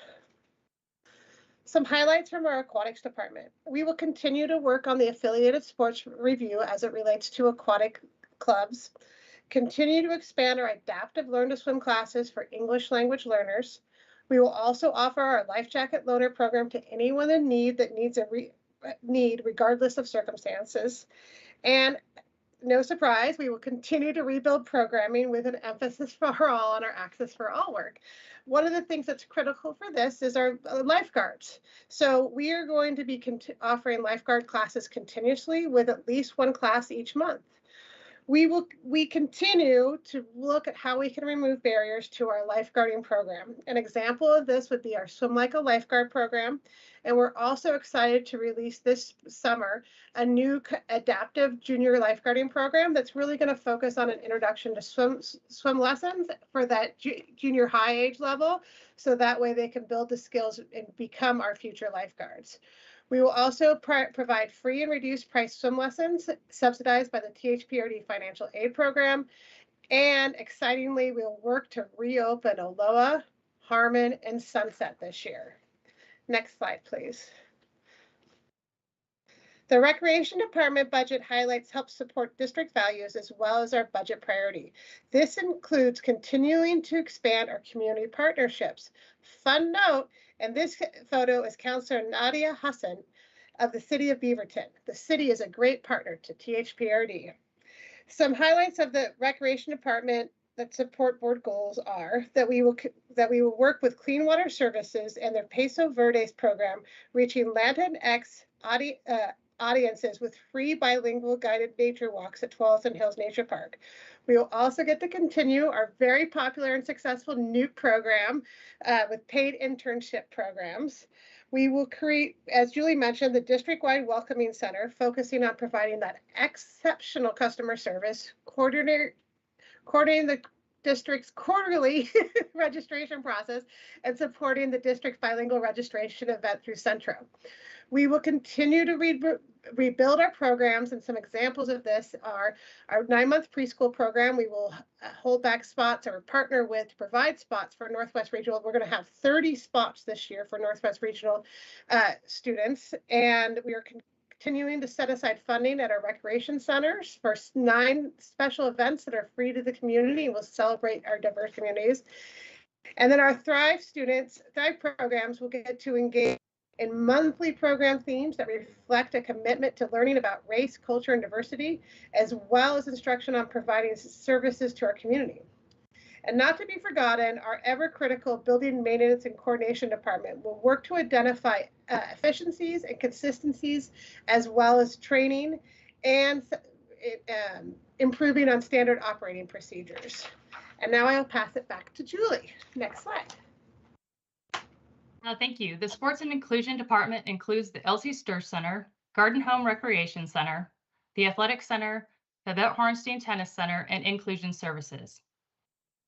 Speaker 9: Some highlights from our aquatics department. We will continue to work on the affiliated sports review as it relates to aquatic clubs, continue to expand our adaptive learn to swim classes for English language learners. We will also offer our life jacket loaner program to anyone in need that needs a need regardless of circumstances. And no surprise, we will continue to rebuild programming with an emphasis for all on our Access for All work. One of the things that's critical for this is our lifeguards. So we are going to be offering lifeguard classes continuously with at least one class each month. We continue to look at how we can remove barriers to our lifeguarding program. An example of this would be our Swim Like a Lifeguard program. And we're also excited to release this summer a new adaptive junior lifeguarding program that's really going to focus on an introduction to swim lessons for that junior high age level. So that way they can build the skills and become our future lifeguards. We will also provide free and reduced price swim lessons subsidized by the THPRD financial aid program. And excitingly, we'll work to reopen Aloha, Harmon, and Sunset this year. Next slide, please. The Recreation Department budget highlights help support district values as well as our budget priority. This includes continuing to expand our community partnerships. Fun note, and this photo is Councillor Nadia Hassan of the City of Beaverton. The city is a great partner to THPRD. Some highlights of the Recreation Department that support board goals are that we will work with Clean Water Services and their Peso Verdes program, reaching Latinx audiences with free bilingual guided nature walks at Tualatin Hills Nature Park. We will also get to continue our very popular and successful NUTE program with paid internship programs. We will create, as Julie mentioned, the district-wide welcoming center, focusing on providing that exceptional customer service, coordinating the district's quarterly registration process, and supporting the district bilingual registration event through Centro. We will continue to rebuild our programs, and some examples of this are our 9-month preschool program. We will hold back spots or partner with to provide spots for Northwest Regional. We're going to have 30 spots this year for Northwest Regional students, and we are continuing to set aside funding at our recreation centers for 9 special events that are free to the community and will celebrate our diverse communities. And then our Thrive programs will get to engage in monthly program themes that reflect a commitment to learning about race, culture, and diversity, as well as instruction on providing services to our community. And not to be forgotten, our ever-critical Building Maintenance and Coordination Department will work to identify efficiencies and consistencies, as well as training and improving on standard operating procedures. And now I'll pass it back to Julie. Next slide.
Speaker 5: Thank you. The Sports and Inclusion Department includes the Elsie Sturr Center, Garden Home Recreation Center, the Athletic Center, the Vet Hornstein Tennis Center, and Inclusion Services.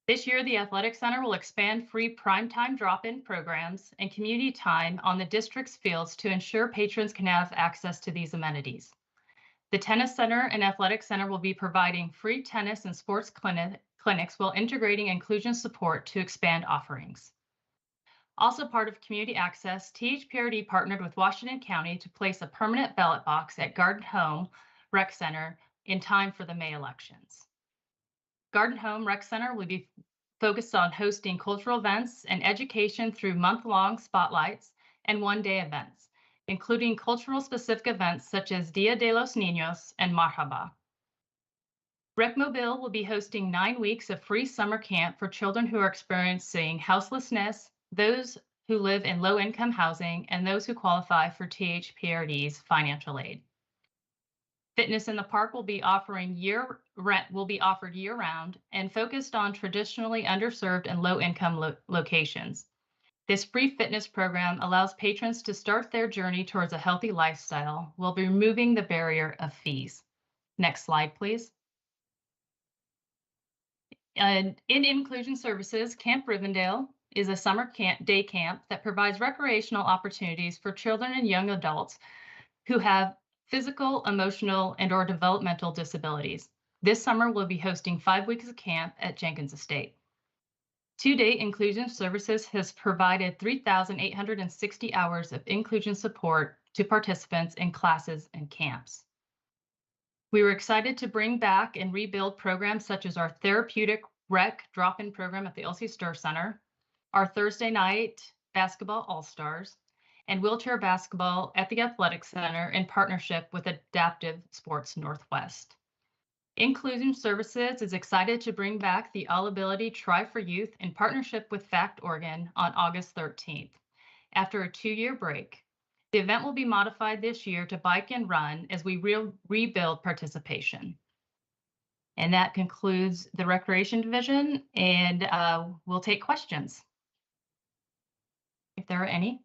Speaker 5: This year, the Athletic Center will expand free primetime drop-in programs and community time on the district's fields to ensure patrons can have access to these amenities. The Tennis Center and Athletic Center will be providing free tennis and sports clinics while integrating inclusion support to expand offerings. Also part of community access, THPRD partnered with Washington County to place a permanent ballot box at Garden Home Rec Center in time for the May elections. Garden Home Rec Center will be focused on hosting cultural events and education through month-long spotlights and one-day events, including cultural specific events such as Dia de los Niños and Marhaba. RecMobile will be hosting 9 weeks of free summer camp for children who are experiencing houselessness, those who live in low-income housing, and those who qualify for THPRD's financial aid. Fitness in the Park will be offered year-round and focused on traditionally underserved and low-income locations. This free fitness program allows patrons to start their journey towards a healthy lifestyle while removing the barrier of fees. Next slide, please. In Inclusion Services, Camp Rivendell is a summer day camp that provides recreational opportunities for children and young adults who have physical, emotional, and/or developmental disabilities. This summer, we'll be hosting 5 weeks of camp at Jenkins Estate. To date, Inclusion Services has provided 3,860 hours of inclusion support to participants in classes and camps. We were excited to bring back and rebuild programs such as our therapeutic rec drop-in program at the Elsie Sturr Center, our Thursday night basketball all-stars, and wheelchair basketball at the Athletic Center in partnership with Adaptive Sports Northwest. Inclusion Services is excited to bring back the Allability Try for Youth in partnership with FACT Oregon on August 13th. After a 2-year break, the event will be modified this year to bike and run as we rebuild participation. And that concludes the Recreation Division, and we'll take questions if there are any.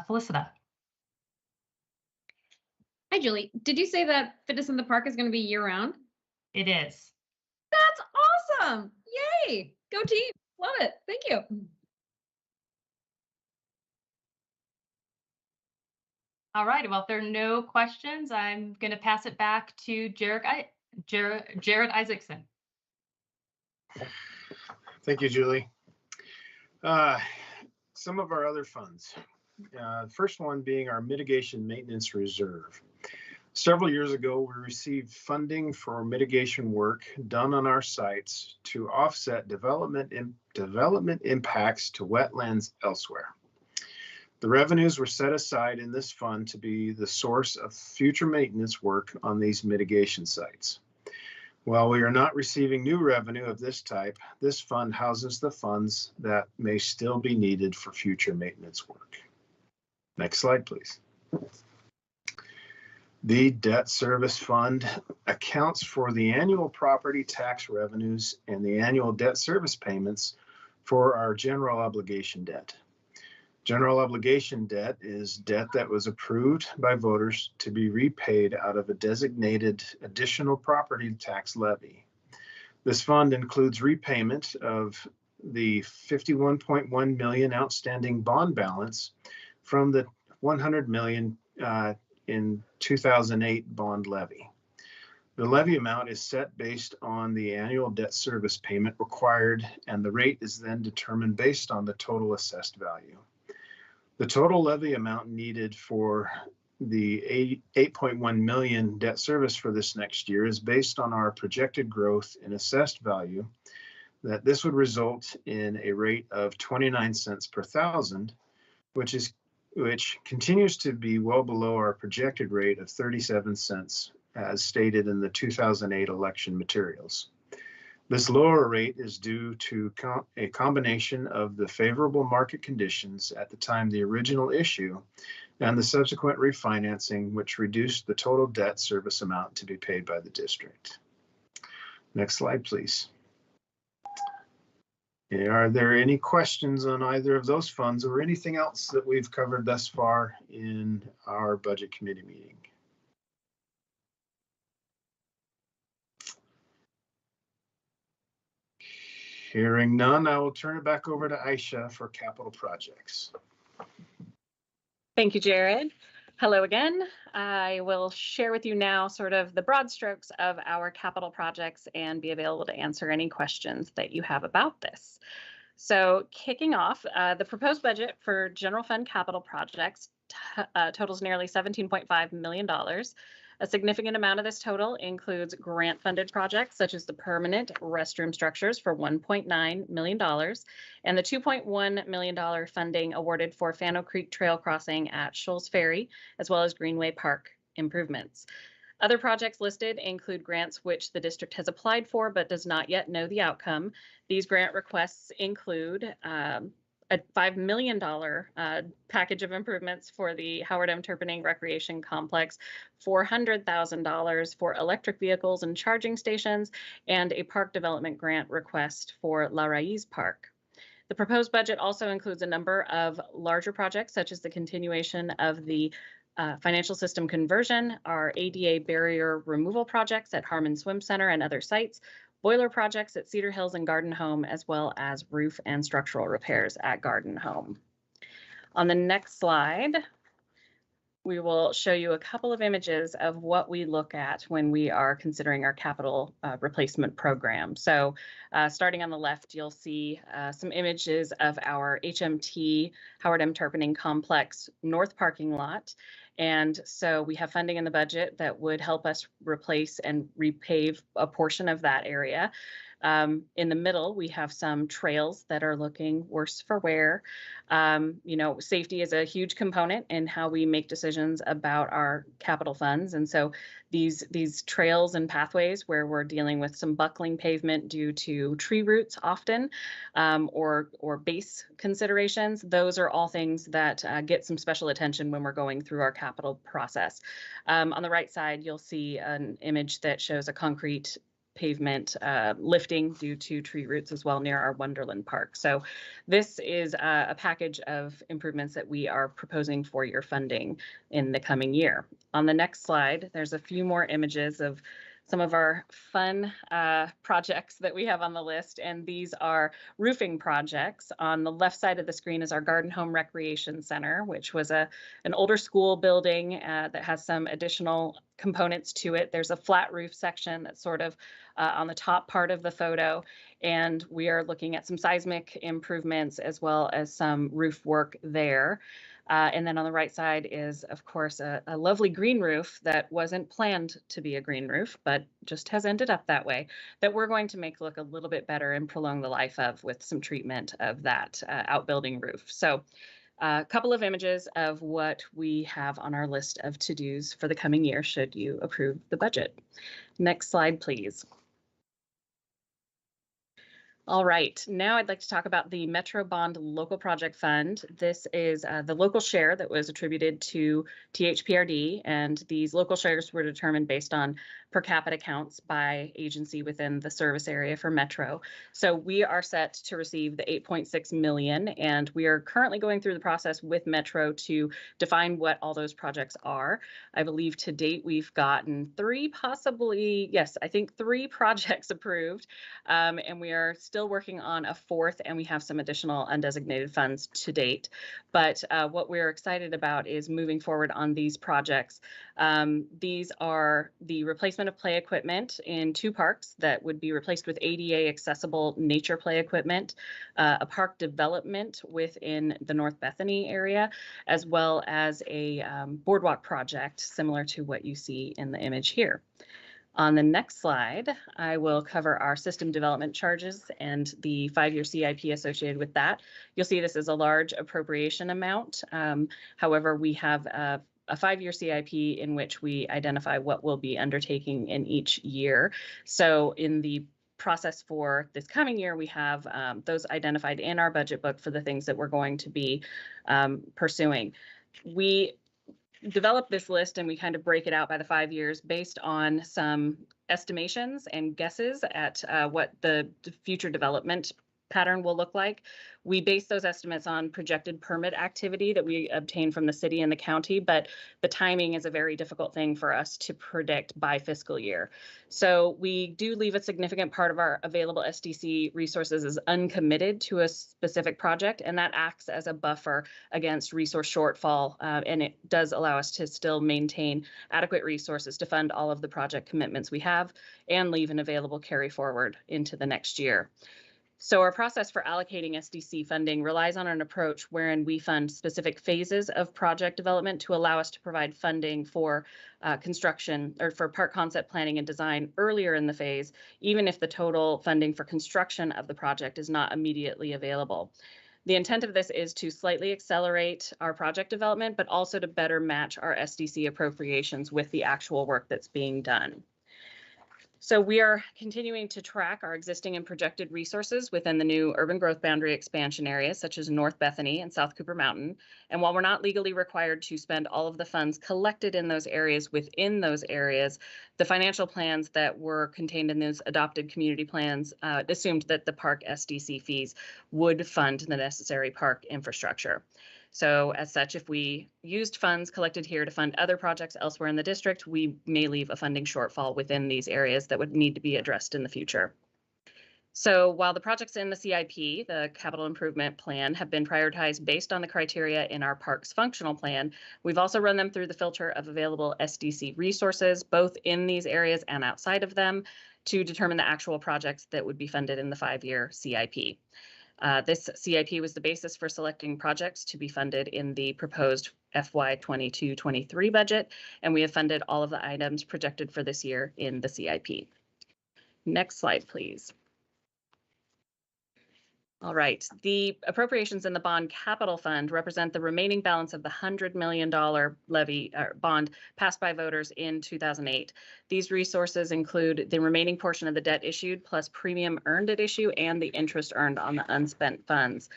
Speaker 5: Felicita.
Speaker 10: Hi, Julie. Did you say that Fitness in the Park is going to be year-round?
Speaker 5: It is.
Speaker 10: That's awesome. Yay. Go team. Love it. Thank you.
Speaker 5: All right. Well, if there are no questions, I'm going to pass it back to Jared Isaacson.
Speaker 7: Thank you, Julie. Some of our other funds. First one being our Mitigation Maintenance Reserve. Several years ago, we received funding for mitigation work done on our sites to offset development impacts to wetlands elsewhere. The revenues were set aside in this fund to be the source of future maintenance work on these mitigation sites. While we are not receiving new revenue of this type, this fund houses the funds that may still be needed for future maintenance work. Next slide, please. The Debt Service Fund accounts for the annual property tax revenues and the annual debt service payments for our general obligation debt. General obligation debt is debt that was approved by voters to be repaid out of a designated additional property tax levy. This fund includes repayment of the $51.1 million outstanding bond balance from the $100 million in 2008 bond levy. The levy amount is set based on the annual debt service payment required, and the rate is then determined based on the total assessed value. The total levy amount needed for the $8.1 million debt service for this next year is based on our projected growth in assessed value, that this would result in a rate of 29 cents per thousand, which continues to be well below our projected rate of 37 cents as stated in the 2008 election materials. This lower rate is due to a combination of the favorable market conditions at the time the original issue and the subsequent refinancing, which reduced the total debt service amount to be paid by the district. Next slide, please. Are there any questions on either of those funds or anything else that we've covered thus far in our budget committee meeting? Hearing none, I will turn it back over to Aisha for capital projects.
Speaker 6: Thank you, Jared. Hello again. I will share with you now sort of the broad strokes of our capital projects and be available to answer any questions that you have about this. So kicking off, the proposed budget for general fund capital projects totals nearly $17.5 million. A significant amount of this total includes grant-funded projects such as the permanent restroom structures for $1.9 million and the $2.1 million funding awarded for Fano Creek Trail Crossing at Shoals Ferry, as well as Greenway Park improvements. Other projects listed include grants which the district has applied for but does not yet know the outcome. These grant requests include a $5 million package of improvements for the Howard M. Turpinning Recreation Complex, $400,000 for electric vehicles and charging stations, and a park development grant request for La Raiz Park. The proposed budget also includes a number of larger projects, such as the continuation of the financial system conversion, our ADA barrier removal projects at Harmon Swim Center and other sites, boiler projects at Cedar Hills and Garden Home, as well as roof and structural repairs at Garden Home. On the next slide, we will show you a couple of images of what we look at when we are considering our capital replacement program. So starting on the left, you'll see some images of our HMT Howard M. Turpinning Complex North parking lot. And so we have funding in the budget that would help us replace and repave a portion of that area. In the middle, we have some trails that are looking worse for wear. You know, safety is a huge component in how we make decisions about our capital funds. And so these trails and pathways where we're dealing with some buckling pavement due to tree roots often, or base considerations, those are all things that get some special attention when we're going through our capital process. On the right side, you'll see an image that shows a concrete pavement lifting due to tree roots as well near our Wonderland Park. So this is a package of improvements that we are proposing for your funding in the coming year. On the next slide, there's a few more images of some of our fun projects that we have on the list, and these are roofing projects. On the left side of the screen is our Garden Home Recreation Center, which was an older school building that has some additional components to it. There's a flat roof section that's sort of on the top part of the photo, and we are looking at some seismic improvements as well as some roof work there. And then on the right side is, of course, a lovely green roof that wasn't planned to be a green roof, but just has ended up that way, that we're going to make look a little bit better and prolong the life of with some treatment of that outbuilding roof. So a couple of images of what we have on our list of to-dos for the coming year should you approve the budget. Next slide, please. All right, now I'd like to talk about the Metro Bond Local Project Fund. This is the local share that was attributed to THPRD, and these local shares were determined based on per capita counts by agency within the service area for Metro. So we are set to receive the 8.6 million, and we are currently going through the process with Metro to define what all those projects are. I believe to date we've gotten three projects approved, and we are still working on a fourth, and we have some additional undesignated funds to date. But what we're excited about is moving forward on these projects. These are the replacement of play equipment in 2 parks that would be replaced with ADA accessible nature play equipment, a park development within the North Bethany area, as well as a boardwalk project similar to what you see in the image here. On the next slide, I will cover our system development charges and the 5-year CIP associated with that. You'll see this is a large appropriation amount. However, we have a 5-year CIP in which we identify what we'll be undertaking in each year. So in the process for this coming year, we have those identified in our budget book for the things that we're going to be pursuing. We develop this list and we kind of break it out by the 5 years based on some estimations and guesses at what the future development pattern will look like. We base those estimates on projected permit activity that we obtain from the city and the county, but the timing is a very difficult thing for us to predict by fiscal year. So we do leave a significant part of our available SDC resources as uncommitted to a specific project, and that acts as a buffer against resource shortfall, and it does allow us to still maintain adequate resources to fund all of the project commitments we have and leave an available carry forward into the next year. So our process for allocating SDC funding relies on an approach wherein we fund specific phases of project development to allow us to provide funding for construction or for park concept planning and design earlier in the phase, even if the total funding for construction of the project is not immediately available. The intent of this is to slightly accelerate our project development, but also to better match our SDC appropriations with the actual work that's being done. So we are continuing to track our existing and projected resources within the new urban growth boundary expansion areas, such as North Bethany and South Cooper Mountain. And while we're not legally required to spend all of the funds collected in those areas within those areas, the financial plans that were contained in those adopted community plans assumed that the park SDC fees would fund the necessary park infrastructure. So as such, if we used funds collected here to fund other projects elsewhere in the district, we may leave a funding shortfall within these areas that would need to be addressed in the future. So while the projects in the CIP, the capital improvement plan, have been prioritized based on the criteria in our parks functional plan, we've also run them through the filter of available SDC resources, both in these areas and outside of them, to determine the actual projects that would be funded in the 5-year CIP. This CIP was the basis for selecting projects to be funded in the proposed FY 22-23 budget, and we have funded all of the items projected for this year in the CIP. Next slide, please. All right. The appropriations in the bond capital fund represent the remaining balance of the $100 million levy bond passed by voters in 2008. These resources include the remaining portion of the debt issued plus premium earned at issue and the interest earned on the unspent funds.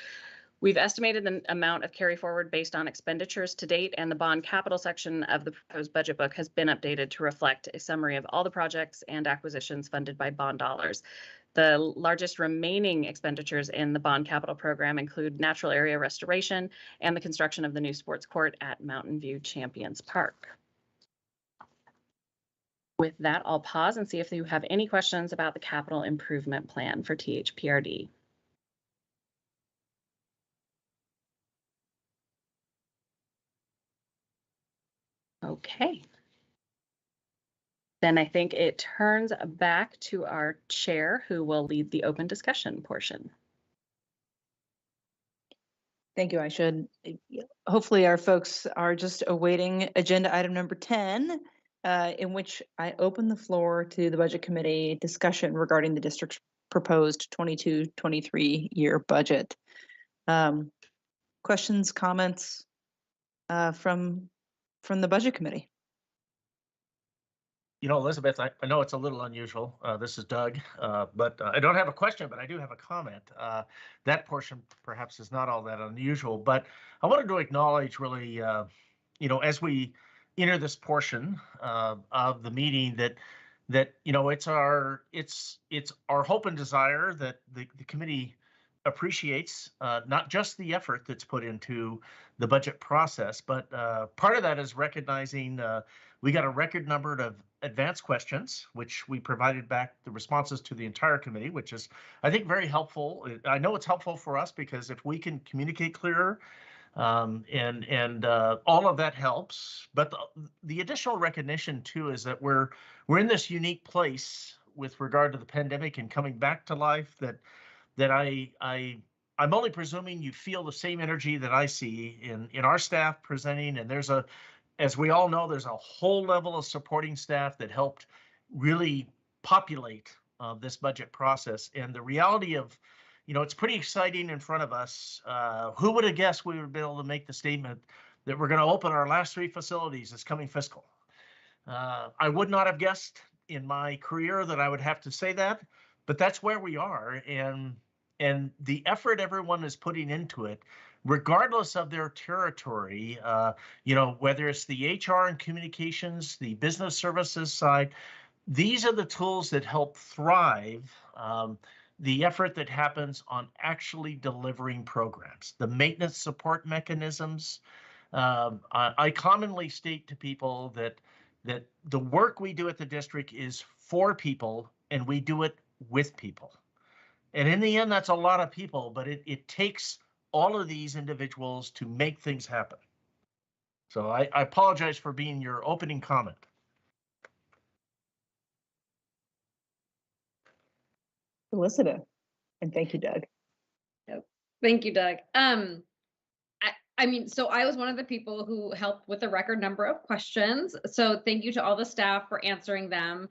Speaker 6: We've estimated the amount of carry forward based on expenditures to date, and the bond capital section of the proposed budget book has been updated to reflect a summary of all the projects and acquisitions funded by bond dollars. The largest remaining expenditures in the bond capital program include natural area restoration and the construction of the new sports court at Mountain View Champions Park. With that, I'll pause and see if you have any questions about the capital improvement plan for THPRD. Okay. Then I think it turns back to our chair, who will lead the open discussion portion.
Speaker 1: Thank you, Aisha. Hopefully our folks are just awaiting agenda item number 10, in which I open the floor to the Budget Committee discussion regarding the district's proposed 22-23 year budget. Questions, comments from the Budget Committee?
Speaker 4: You know, Elizabeth, I know it's a little unusual. This is Doug, but I don't have a question, but I do have a comment. That portion perhaps is not all that unusual, but I wanted to acknowledge really, you know, as we enter this portion of the meeting that you know, it's our hope and desire that the committee appreciates not just the effort that's put into the budget process, but part of that is recognizing we got a record number of advanced questions, which we provided back the responses to the entire committee, which is, I think, very helpful. I know it's helpful for us because if we can communicate clearer, and all of that helps. But the additional recognition too is that we're in this unique place with regard to the pandemic and coming back to life that I'm only presuming you feel the same energy that I see in our staff presenting, and there's as we all know, there's a whole level of supporting staff that helped really populate this budget process. And the reality of, you know, it's pretty exciting in front of us. Who would have guessed we would be able to make the statement that we're going to open our last 3 facilities this coming fiscal? I would not have guessed in my career that I would have to say that, but that's where we are. And the effort everyone is putting into it, regardless of their territory, you know, whether it's the HR and communications, the business services side, these are the tools that help thrive the effort that happens on actually delivering programs, the maintenance support mechanisms. I commonly state to people that the work we do at the district is for people and we do it with people. And in the end, that's a lot of people, but it takes all of these individuals to make things happen. So I apologize for being your opening comment.
Speaker 1: Felicita, and thank you, Doug.
Speaker 10: Yep. Thank you, Doug. I mean, so I was one of the people who helped with the record number of questions. So thank you to all the staff for answering them.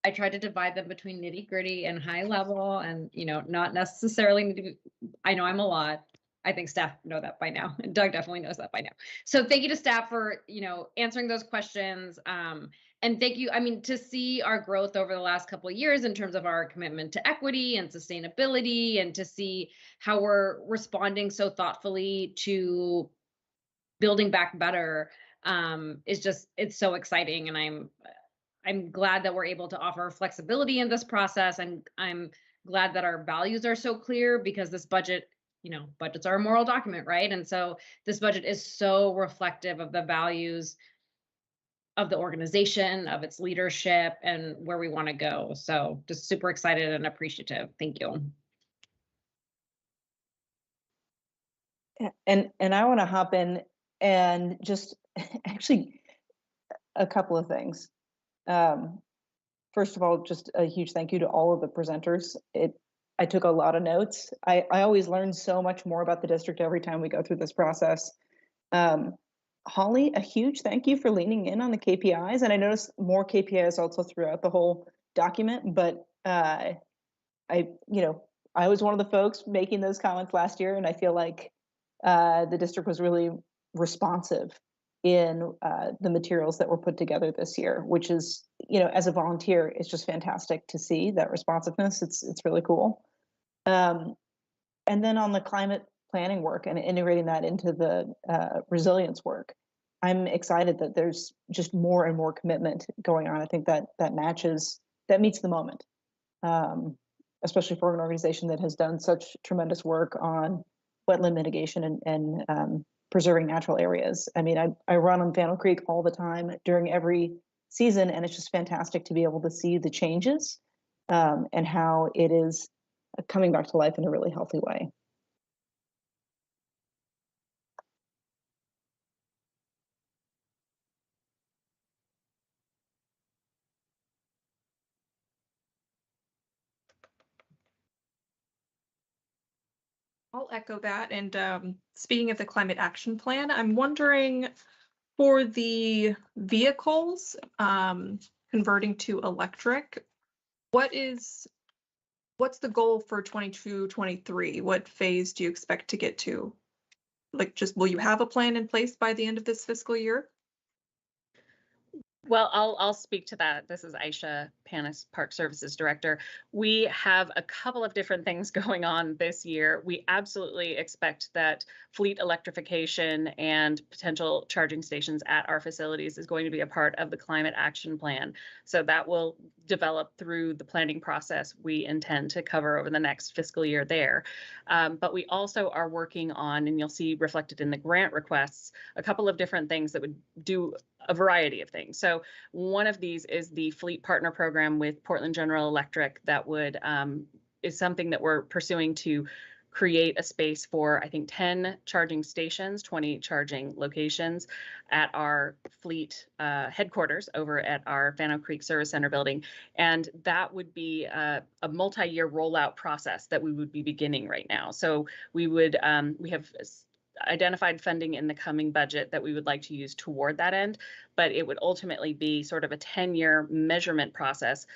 Speaker 10: I tried to divide them between nitty gritty and high level, and, you know, not necessarily, I know I'm a lot. I think staff know that by now, and Doug definitely knows that by now. So thank you to staff for, you know, answering those questions. And thank you, I mean, to see our growth over the last couple of years in terms of our commitment to equity and sustainability, and to see how we're responding so thoughtfully to building back better is just, it's so exciting. And I'm glad that we're able to offer flexibility in this process. And I'm glad that our values are so clear, because this budget, you know, budgets are a moral document, right? And so this budget is so reflective of the values of the organization, of its leadership, and where we want to go. So just super excited and appreciative. Thank you.
Speaker 1: And I want to hop in and just actually a couple of things. First of all, just a huge thank you to all of the presenters. I took a lot of notes. I always learn so much more about the district every time we go through this process. Holly, a huge thank you for leaning in on the KPIs. And I noticed more KPIs also throughout the whole document, but you know, I was one of the folks making those comments last year, and I feel like the district was really responsive in the materials that were put together this year, which is, as a volunteer, it's just fantastic to see that responsiveness. It's really cool. And then on the climate planning work and integrating that into the resilience work, I'm excited that there's just more and more commitment going on. I think that meets the moment, especially for an organization that has done such tremendous work on wetland mitigation and preserving natural areas. I mean, I run on Fannel Creek all the time during every season, and it's just fantastic to be able to see the changes and how it is coming back to life in a really healthy way.
Speaker 11: I'll echo that. And speaking of the climate action plan, I'm wondering for the vehicles converting to electric, what's the goal for 22, 23? What phase do you expect to get to? Like, just will you have a plan in place by the end of this fiscal year?
Speaker 6: Well, I'll speak to that. This is Aisha, Panas Park Services Director. We have a couple of different things going on this year. We absolutely expect that fleet electrification and potential charging stations at our facilities is going to be a part of the climate action plan. So that will develop through the planning process we intend to cover over the next fiscal year there. But we also are working on, and you'll see reflected in the grant requests, a couple of different things that would do a variety of things. So one of these is the Fleet Partner Program with Portland General Electric that would is something that we're pursuing to create a space for, I think, 10 charging stations, 20 charging locations at our fleet headquarters over at our Fannel Creek Service Center building. And that would be a multi-year rollout process that we would be beginning right now. So we would, we have identified funding in the coming budget that we would like to use toward that end, but it would ultimately be sort of a 10-year measurement process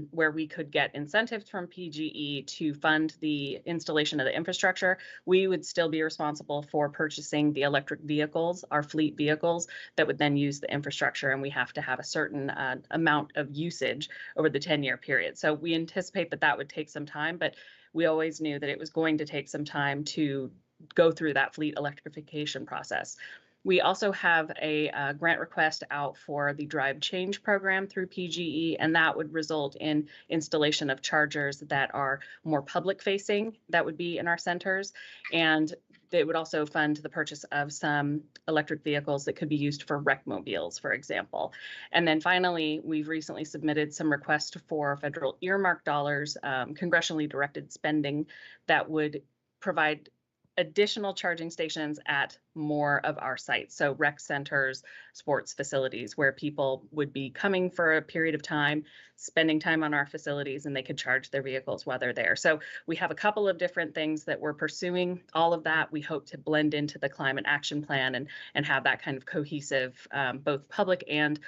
Speaker 6: where we could get incentives from PGE to fund the installation of the infrastructure. We would still be responsible for purchasing the electric vehicles, our fleet vehicles that would then use the infrastructure, and we have to have a certain amount of usage over the 10-year period. So we anticipate that that would take some time, but we always knew that it was going to take some time to go through that fleet electrification process. We also have a grant request out for the Drive Change program through PGE, and that would result in installation of chargers that are more public facing, that would be in our centers. And they would also fund the purchase of some electric vehicles that could be used for rec mobiles, for example. And then finally, we've recently submitted some requests for federal earmark dollars, congressionally directed spending that would provide additional charging stations at more of our sites. So rec centers, sports facilities, where people would be coming for a period of time, spending time on our facilities, and they could charge their vehicles while they're there. So we have a couple of different things that we're pursuing. All of that we hope to blend into the climate action plan and have that kind of cohesive, both public and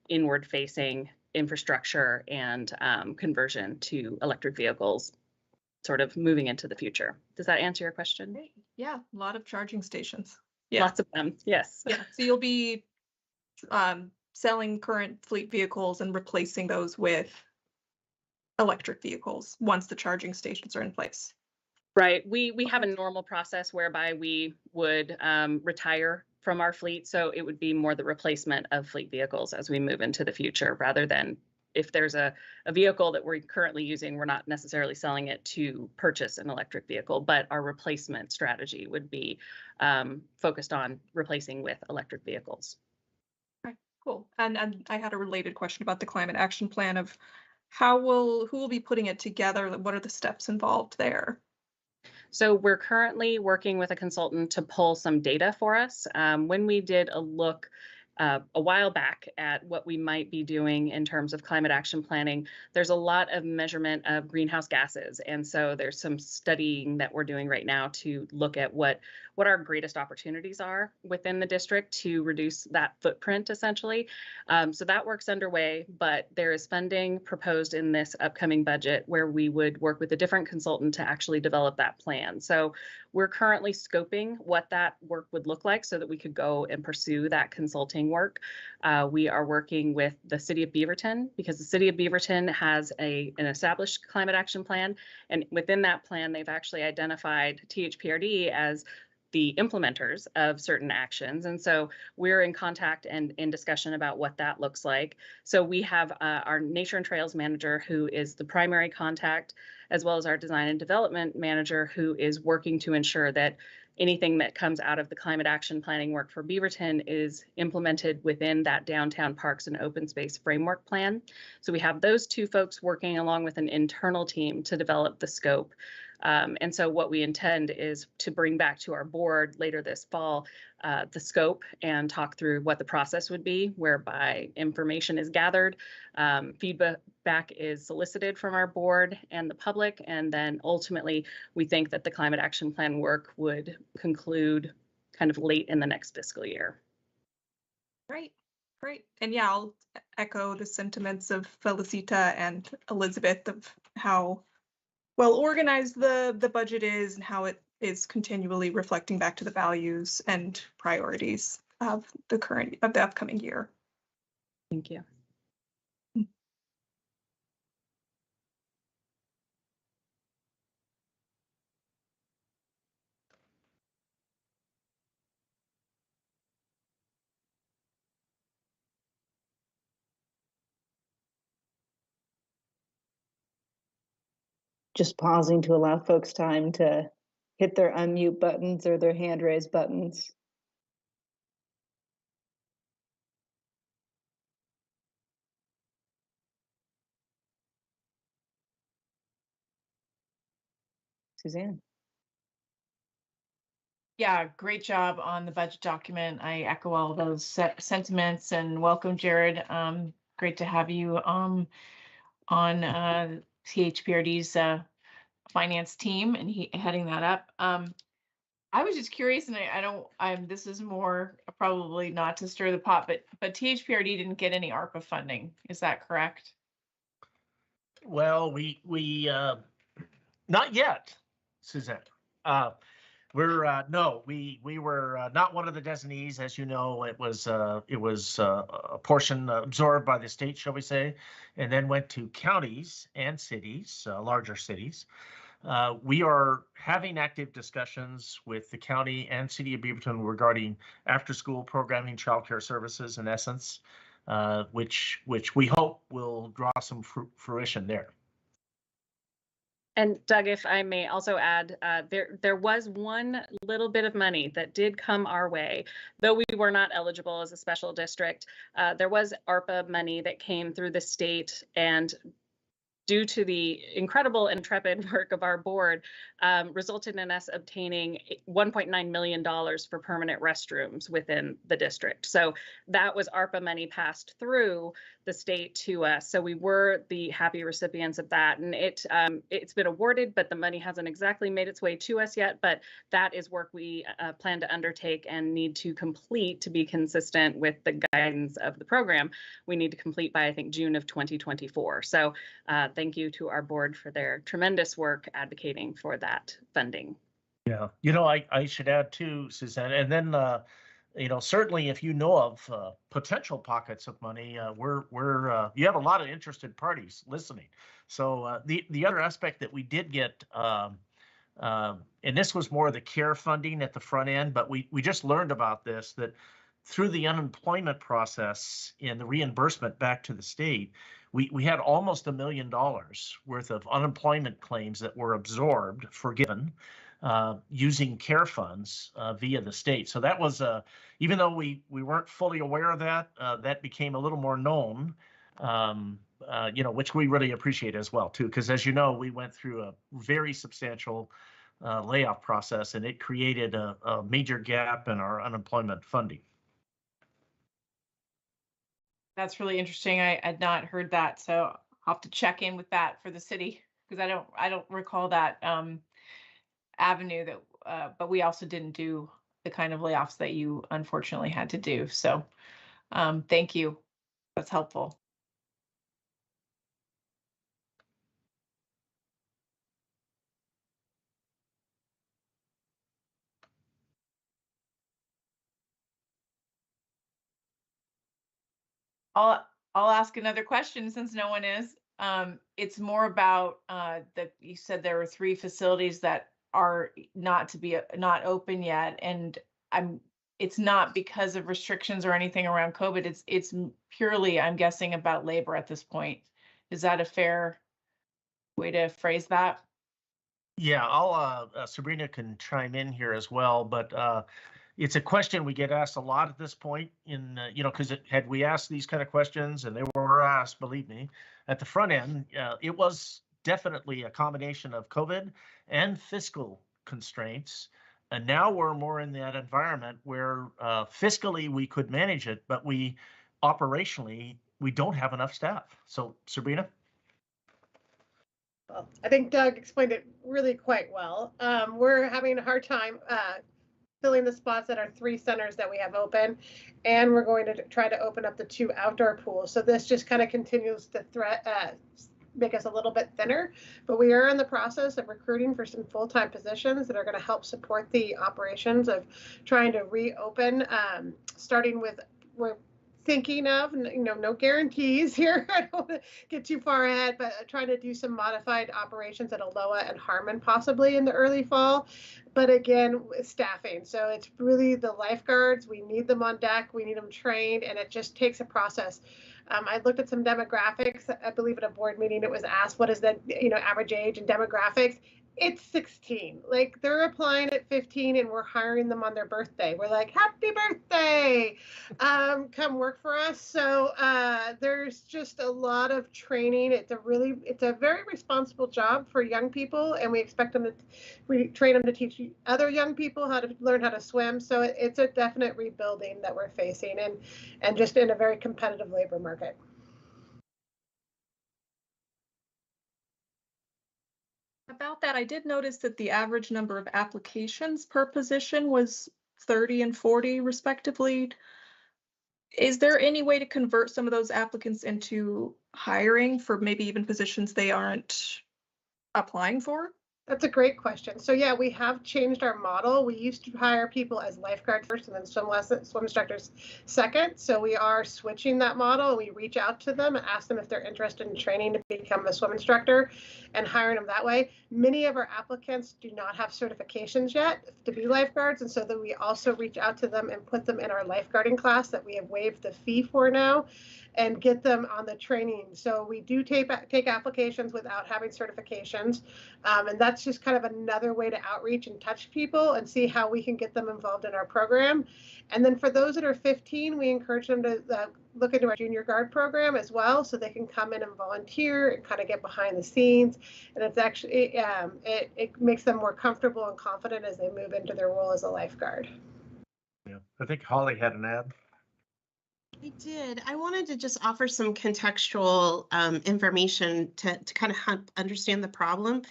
Speaker 6: inward facing infrastructure and conversion to electric vehicles sort of moving into the future. Does that answer your question?
Speaker 11: Yeah, a lot of charging stations. Yeah.
Speaker 6: Lots of them, yes.
Speaker 11: Yeah, so you'll be selling current fleet vehicles and replacing those with electric vehicles once the charging stations are in place.
Speaker 6: Right. We have a normal process whereby we would retire from our fleet. So it would be more the replacement of fleet vehicles as we move into the future, rather than if there's a vehicle that we're currently using, we're not necessarily selling it to purchase an electric vehicle, but our replacement strategy would be focused on replacing with electric vehicles.
Speaker 11: Okay, cool. And I had a related question about the climate action plan of who will be putting it together? What are the steps involved there?
Speaker 6: So we're currently working with a consultant to pull some data for us. When we did a look a while back at what we might be doing in terms of climate action planning, there's a lot of measurement of greenhouse gases. And so there's some studying that we're doing right now to look at what what our greatest opportunities are within the district to reduce that footprint essentially. So that work's underway, but there is funding proposed in this upcoming budget where we would work with a different consultant to actually develop that plan. So we're currently scoping what that work would look like so that we could go and pursue that consulting work. We are working with the city of Beaverton because the city of Beaverton has an established climate action plan. And within that plan, they've actually identified THPRD as the implementers of certain actions. And so we're in contact and in discussion about what that looks like. So we have our Nature and Trails manager, who is the primary contact, as well as our design and development manager, who is working to ensure that anything that comes out of the climate action planning work for Beaverton is implemented within that downtown parks and open space framework plan. So we have those two folks working along with an internal team to develop the scope. And so what we intend is to bring back to our board later this fall the scope and talk through what the process would be, whereby information is gathered, feedback is solicited from our board and the public, and then ultimately we think that the climate action plan work would conclude kind of late in the next fiscal year.
Speaker 11: Great. And yeah, I'll echo the sentiments of Felicita and Elizabeth of how well organized the budget is and how it is continually reflecting back to the values and priorities of the upcoming year.
Speaker 6: Thank you.
Speaker 1: Just pausing to allow folks time to hit their unmute buttons or their hand raise buttons. Suzanne.
Speaker 12: Yeah, great job on the budget document. I echo all those sentiments and welcome, Jared. Great to have you on THPRD's finance team and heading that up. I was just curious, and this is more probably not to stir the pot, but THPRD didn't get any ARPA funding. Is that correct?
Speaker 4: Well, we not yet, Suzanne. No, we were not one of the designees. As you know, it was a portion absorbed by the state, shall we say, and then went to counties and cities, larger cities. We are having active discussions with the county and city of Beaverton regarding after-school programming, childcare services, in essence, which we hope will draw some fruition there.
Speaker 6: And Doug, if I may also add, there was one little bit of money that did come our way, though we were not eligible as a special district. There was ARPA money that came through the state, and due to the incredible intrepid work of our board, resulted in us obtaining $1.9 million for permanent restrooms within the district. So that was ARPA money passed through the state to us. So we were the happy recipients of that. And it's been awarded, but the money hasn't exactly made its way to us yet. But that is work we plan to undertake and need to complete to be consistent with the guidance of the program. We need to complete by, I think, June of 2024. So thank you to our board for their tremendous work advocating for that funding.
Speaker 4: Yeah, I should add too, Suzanne, and then certainly if you know of potential pockets of money, you have a lot of interested parties listening. So the other aspect that we did get, and this was more the care funding at the front end, but we just learned about this, that through the unemployment process and the reimbursement back to the state, we had almost $1 million worth of unemployment claims that were absorbed, forgiven, using care funds via the state. So that was, even though we weren't fully aware of that, that became a little more known, which we really appreciate as well too, because as you know, we went through a very substantial layoff process, and it created a major gap in our unemployment funding.
Speaker 12: That's really interesting. I had not heard that, so I'll have to check in with that for the city, because I don't recall that avenue but we also didn't do the kind of layoffs that you unfortunately had to do. So thank you. That's helpful. I'll ask another question since no one is. It's more about you said there were 3 facilities that are not open yet, and it's not because of restrictions or anything around COVID. It's purely, I'm guessing, about labor at this point. Is that a fair way to phrase that?
Speaker 4: Yeah, I'll Sabrina can chime in here as well, but it's a question we get asked a lot at this point in, because had we asked these kind of questions and they were asked, believe me, at the front end, it was definitely a combination of COVID and fiscal constraints. And now we're more in that environment where fiscally we could manage it, but operationally, we don't have enough staff. So Sabrina?
Speaker 9: Well, I think Doug explained it really quite well. We're having a hard time filling the spots at our 3 centers that we have open, and we're going to try to open up the 2 outdoor pools. So this just kind of continues to make us a little bit thinner, but we are in the process of recruiting for some full-time positions that are going to help support the operations of trying to reopen, starting with, we're thinking of, no guarantees here. I don't want to get too far ahead, but trying to do some modified operations at Aloha and Harmon possibly in the early fall. But again, staffing. So it's really the lifeguards. We need them on deck. We need them trained, and it just takes a process. I looked at some demographics. I believe at a board meeting it was asked, what is the average age and demographics? It's 16. Like, they're applying at 15 and we're hiring them on their birthday. We're like, happy birthday, come work for us. So there's just a lot of training. It's a very responsible job for young people, and we train them to teach other young people how to learn how to swim. So it's a definite rebuilding that we're facing, and just in a very competitive labor market.
Speaker 11: About that, I did notice that the average number of applications per position was 30 and 40 respectively. Is there any way to convert some of those applicants into hiring for maybe even positions they aren't applying for?
Speaker 9: That's a great question. So yeah, we have changed our model. We used to hire people as lifeguards first and then swim instructors second. So we are switching that model. We reach out to them and ask them if they're interested in training to become a swim instructor and hiring them that way. Many of our applicants do not have certifications yet to be lifeguards. And so then we also reach out to them and put them in our lifeguarding class that we have waived the fee for now, and get them on the training. So we do take applications without having certifications. And that's just kind of another way to outreach and touch people and see how we can get them involved in our program. And then for those that are 15, we encourage them to look into our junior guard program as well, so they can come in and volunteer and kind of get behind the scenes. And it's actually, it makes them more comfortable and confident as they move into their role as a lifeguard.
Speaker 4: Yeah, I think Holly had an ad.
Speaker 2: I did. I wanted to just offer some contextual information to kind of help understand the problem.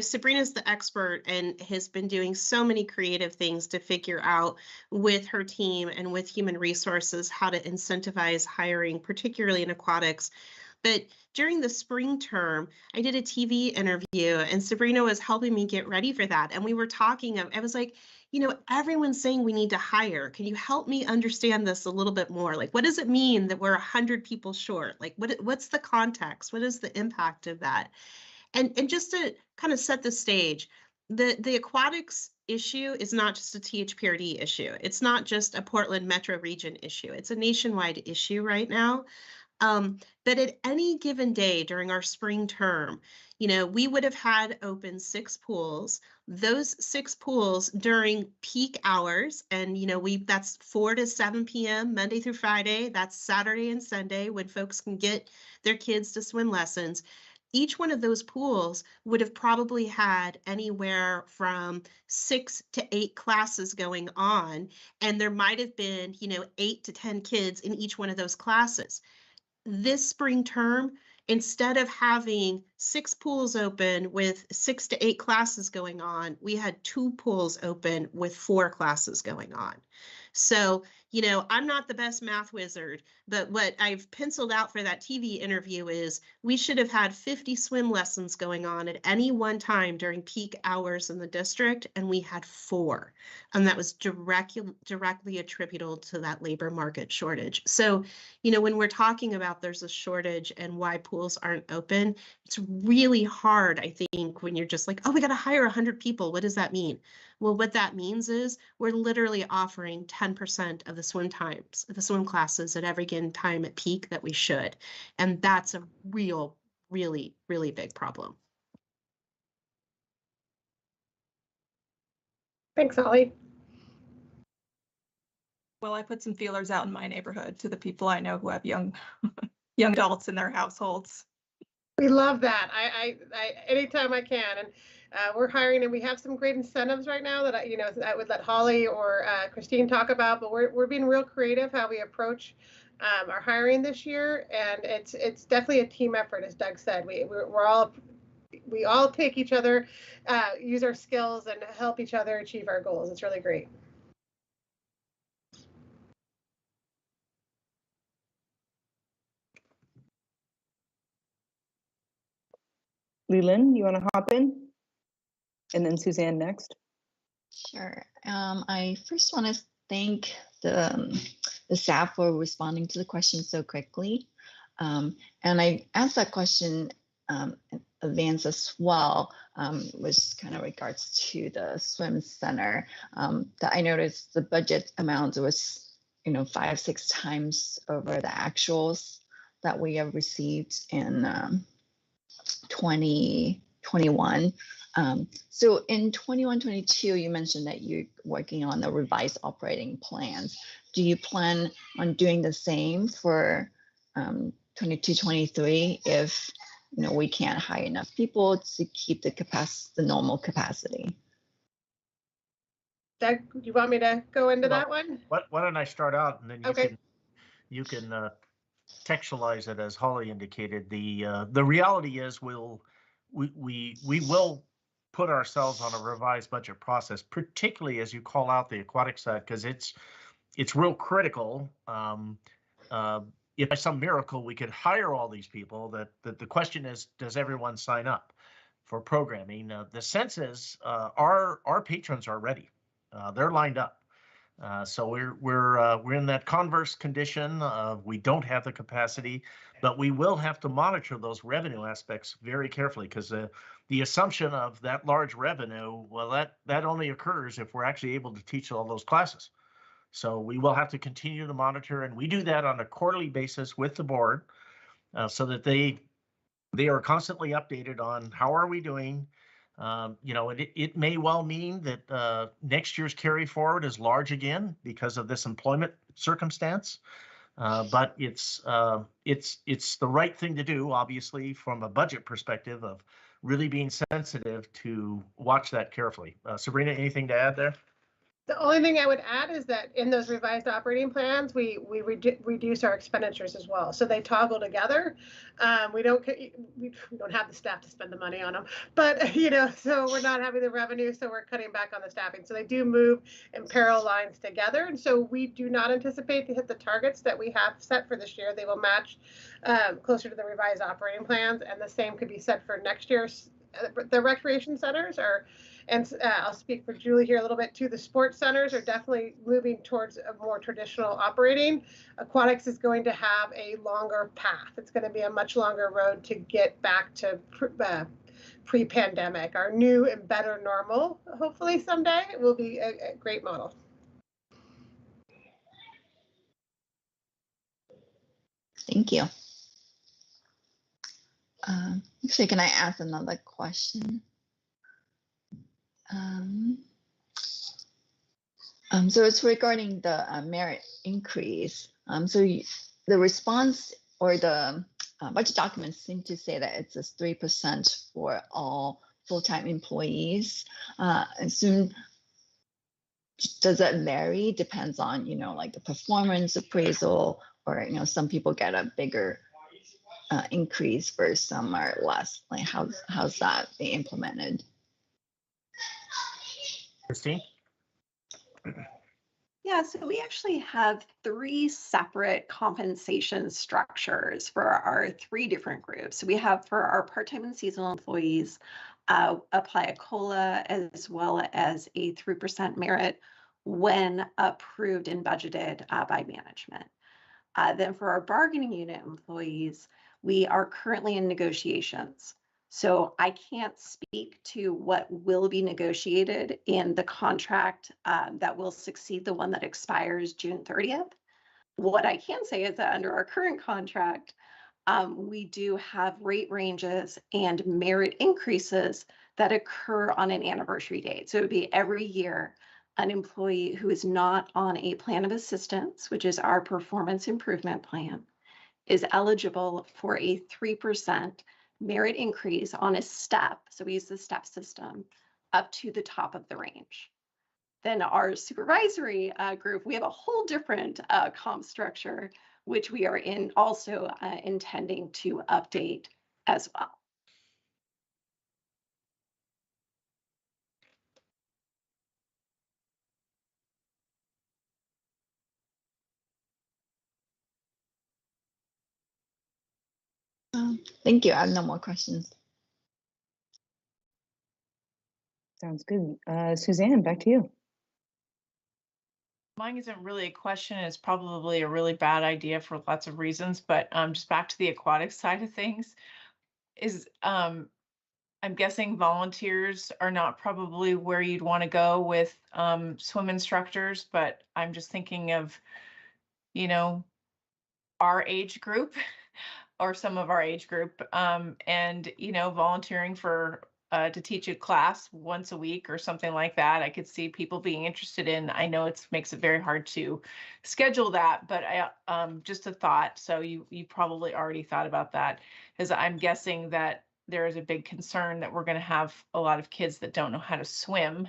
Speaker 2: Sabrina's the expert and has been doing so many creative things to figure out with her team and with human resources how to incentivize hiring, particularly in aquatics. But during the spring term, I did a TV interview and Sabrina was helping me get ready for that. And we were talking, I was like, everyone's saying we need to hire. Can you help me understand this a little bit more? Like, what does it mean that we're 100 people short? Like, what's the context? What is the impact of that? And just to kind of set the stage, the aquatics issue is not just a THPRD issue. It's not just a Portland metro region issue. It's a nationwide issue right now. But at any given day during our spring term, we would have had open 6 pools. Those 6 pools during peak hours, and that's 4 to 7 p.m. Monday through Friday. That's Saturday and Sunday when folks can get their kids to swim lessons. Each one of those pools would have probably had anywhere from 6 to 8 classes going on, and there might have been 8 to 10 kids in each one of those classes. This spring term, instead of having 6 pools open with 6 to 8 classes going on, we had 2 pools open with 4 classes going on. So, you know, I'm not the best math wizard, but what I've penciled out for that TV interview is we should have had 50 swim lessons going on at any one time during peak hours in the district, and we had 4. And that was directly attributable to that labor market shortage. So, you know, when we're talking about there's a shortage and why pools aren't open, it's really hard, I think, when you're just like, oh, we got to hire 100 people. What does that mean? Well, what that means is we're literally offering 10% of the swim times, the swim classes at every given time at peak that we should. And that's a really big problem.
Speaker 9: Thanks, Holly.
Speaker 11: Well, I put some feelers out in my neighborhood to the people I know who have young adults in their households.
Speaker 9: We love that. I anytime I can, and we're hiring, and we have some great incentives right now that I would let Holly or Christine talk about. But we're being real creative how we approach our hiring this year, and it's definitely a team effort, as Doug said. We all take each other, use our skills, and help each other achieve our goals. It's really great.
Speaker 1: Leland, you want to hop in? And then Suzanne next.
Speaker 13: Sure. I first want to thank the staff for responding to the question so quickly. And I asked that question in advance as well, which kind of regards to the swim center. That I noticed the budget amount was, 5-6 times over the actuals that we have received in 2021. So in 21-22, you mentioned that you're working on the revised operating plans. Do you plan on doing the same for 22-23 if we can't hire enough people to keep the normal capacity?
Speaker 9: Doug, do you want me to go into that one?
Speaker 4: Why don't I start out, and then
Speaker 9: Okay.
Speaker 4: you can textualize it as Holly indicated. The reality is we will put ourselves on a revised budget process, particularly as you call out the aquatic side, because it's real critical. If by some miracle we could hire all these people, that the question is, does everyone sign up for programming? The sense is our patrons are ready. They're lined up. So we're in that converse condition. We don't have the capacity, but we will have to monitor those revenue aspects very carefully, because the assumption of that large revenue, well, that only occurs if we're actually able to teach all those classes. So we will have to continue to monitor, and we do that on a quarterly basis with the board, so that they are constantly updated on how are we doing. It may well mean that next year's carry forward is large again because of this employment circumstance, but it's the right thing to do, obviously, from a budget perspective of really being sensitive to watch that carefully. Sabrina, anything to add there?
Speaker 9: The only thing I would add is that in those revised operating plans, we reduce our expenditures as well. So they toggle together. We don't have the staff to spend the money on them, but so we're not having the revenue, so we're cutting back on the staffing. So they do move in parallel lines together, and so we do not anticipate to hit the targets that we have set for this year. They will match closer to the revised operating plans, and the same could be said for next year's. The recreation centers are. And I'll speak for Julie here a little bit too. The sports centers are definitely moving towards a more traditional operating. Aquatics is going to have a longer path. It's going to be a much longer road to get back to pre-pandemic. Our new and better normal, hopefully someday, will be a great model.
Speaker 13: Thank you. Actually, can I ask another question? So it's regarding the merit increase. So the response or the budget documents seem to say that it's 3% for all full-time employees. Assume, does that vary? Depends on like the performance appraisal, or some people get a bigger increase for some are less? Like how's that being implemented?
Speaker 4: Christine?
Speaker 8: Yeah, so we actually have 3 separate compensation structures for our 3 different groups. So we have for our part-time and seasonal employees, apply a COLA as well as a 3% merit when approved and budgeted by management. Then for our bargaining unit employees, we are currently in negotiations. So I can't speak to what will be negotiated in the contract that will succeed the one that expires June 30th. What I can say is that under our current contract, we do have rate ranges and merit increases that occur on an anniversary date. So it would be every year an employee who is not on a plan of assistance, which is our performance improvement plan, is eligible for a 3% merit increase on a step. So we use the step system up to the top of the range. Then our supervisory group, we have a whole different comp structure, which we are also intending to update as well.
Speaker 13: Thank you. I have no more questions.
Speaker 1: Sounds good. Suzanne, back to you.
Speaker 12: Mine isn't really a question. It's probably a really bad idea for lots of reasons, but just back to the aquatic side of things is I'm guessing volunteers are not probably where you'd want to go with swim instructors, but I'm just thinking of, you know, our age group or some of our age group and, you know, volunteering for to teach a class once a week or something like that. I could see people being interested in. I know it makes it very hard to schedule that, but I just a thought. So you probably already thought about that, because I'm guessing that there is a big concern that we're going to have a lot of kids that don't know how to swim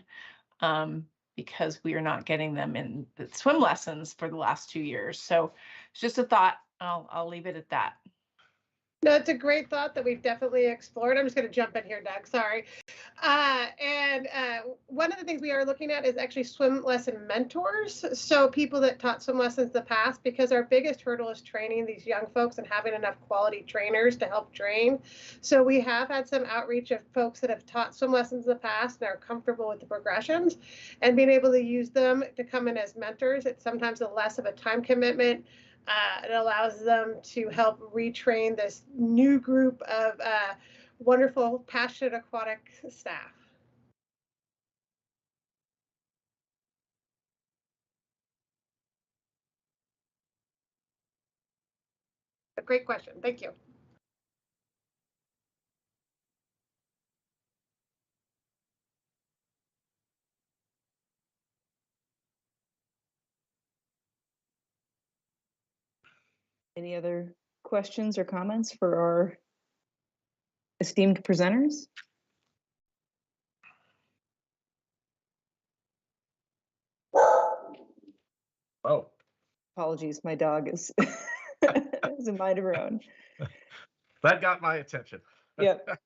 Speaker 12: because we are not getting them in the swim lessons for the last 2 years. So it's just a thought. I'll leave it at that.
Speaker 9: No, it's a great thought that we've definitely explored. I'm just going to jump in here, Doug. Sorry. One of the things we are looking at is actually swim lesson mentors. So people that taught swim lessons in the past, because our biggest hurdle is training these young folks and having enough quality trainers to help train. So we have had some outreach of folks that have taught swim lessons in the past and are comfortable with the progressions and being able to use them to come in as mentors. It's sometimes a less of a time commitment. It allows them to help retrain this new group of wonderful, passionate aquatic staff. A great question. Thank you.
Speaker 1: Any other questions or comments for our esteemed presenters?
Speaker 4: Oh.
Speaker 1: Apologies, my dog is has a mind of her own.
Speaker 4: That got my attention.
Speaker 1: Yep.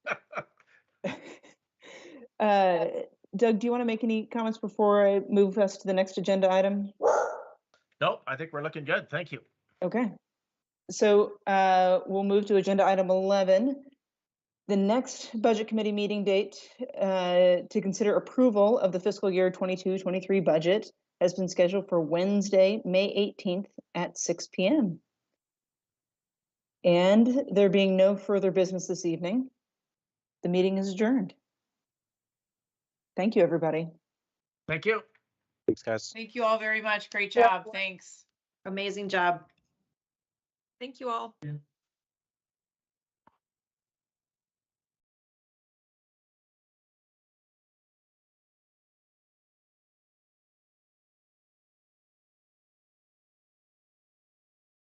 Speaker 1: Doug, do you want to make any comments before I move us to the next agenda item?
Speaker 4: Nope, I think we're looking good. Thank you.
Speaker 1: Okay. So we'll move to agenda item 11. The next budget committee meeting date to consider approval of the fiscal year 22-23 budget has been scheduled for Wednesday, May 18th at 6 p.m. And there being no further business this evening, the meeting is adjourned. Thank you, everybody.
Speaker 4: Thank you.
Speaker 14: Thanks, guys.
Speaker 12: Thank you all very much. Great job. Thanks.
Speaker 2: Amazing job.
Speaker 11: Thank you all.
Speaker 4: Yeah.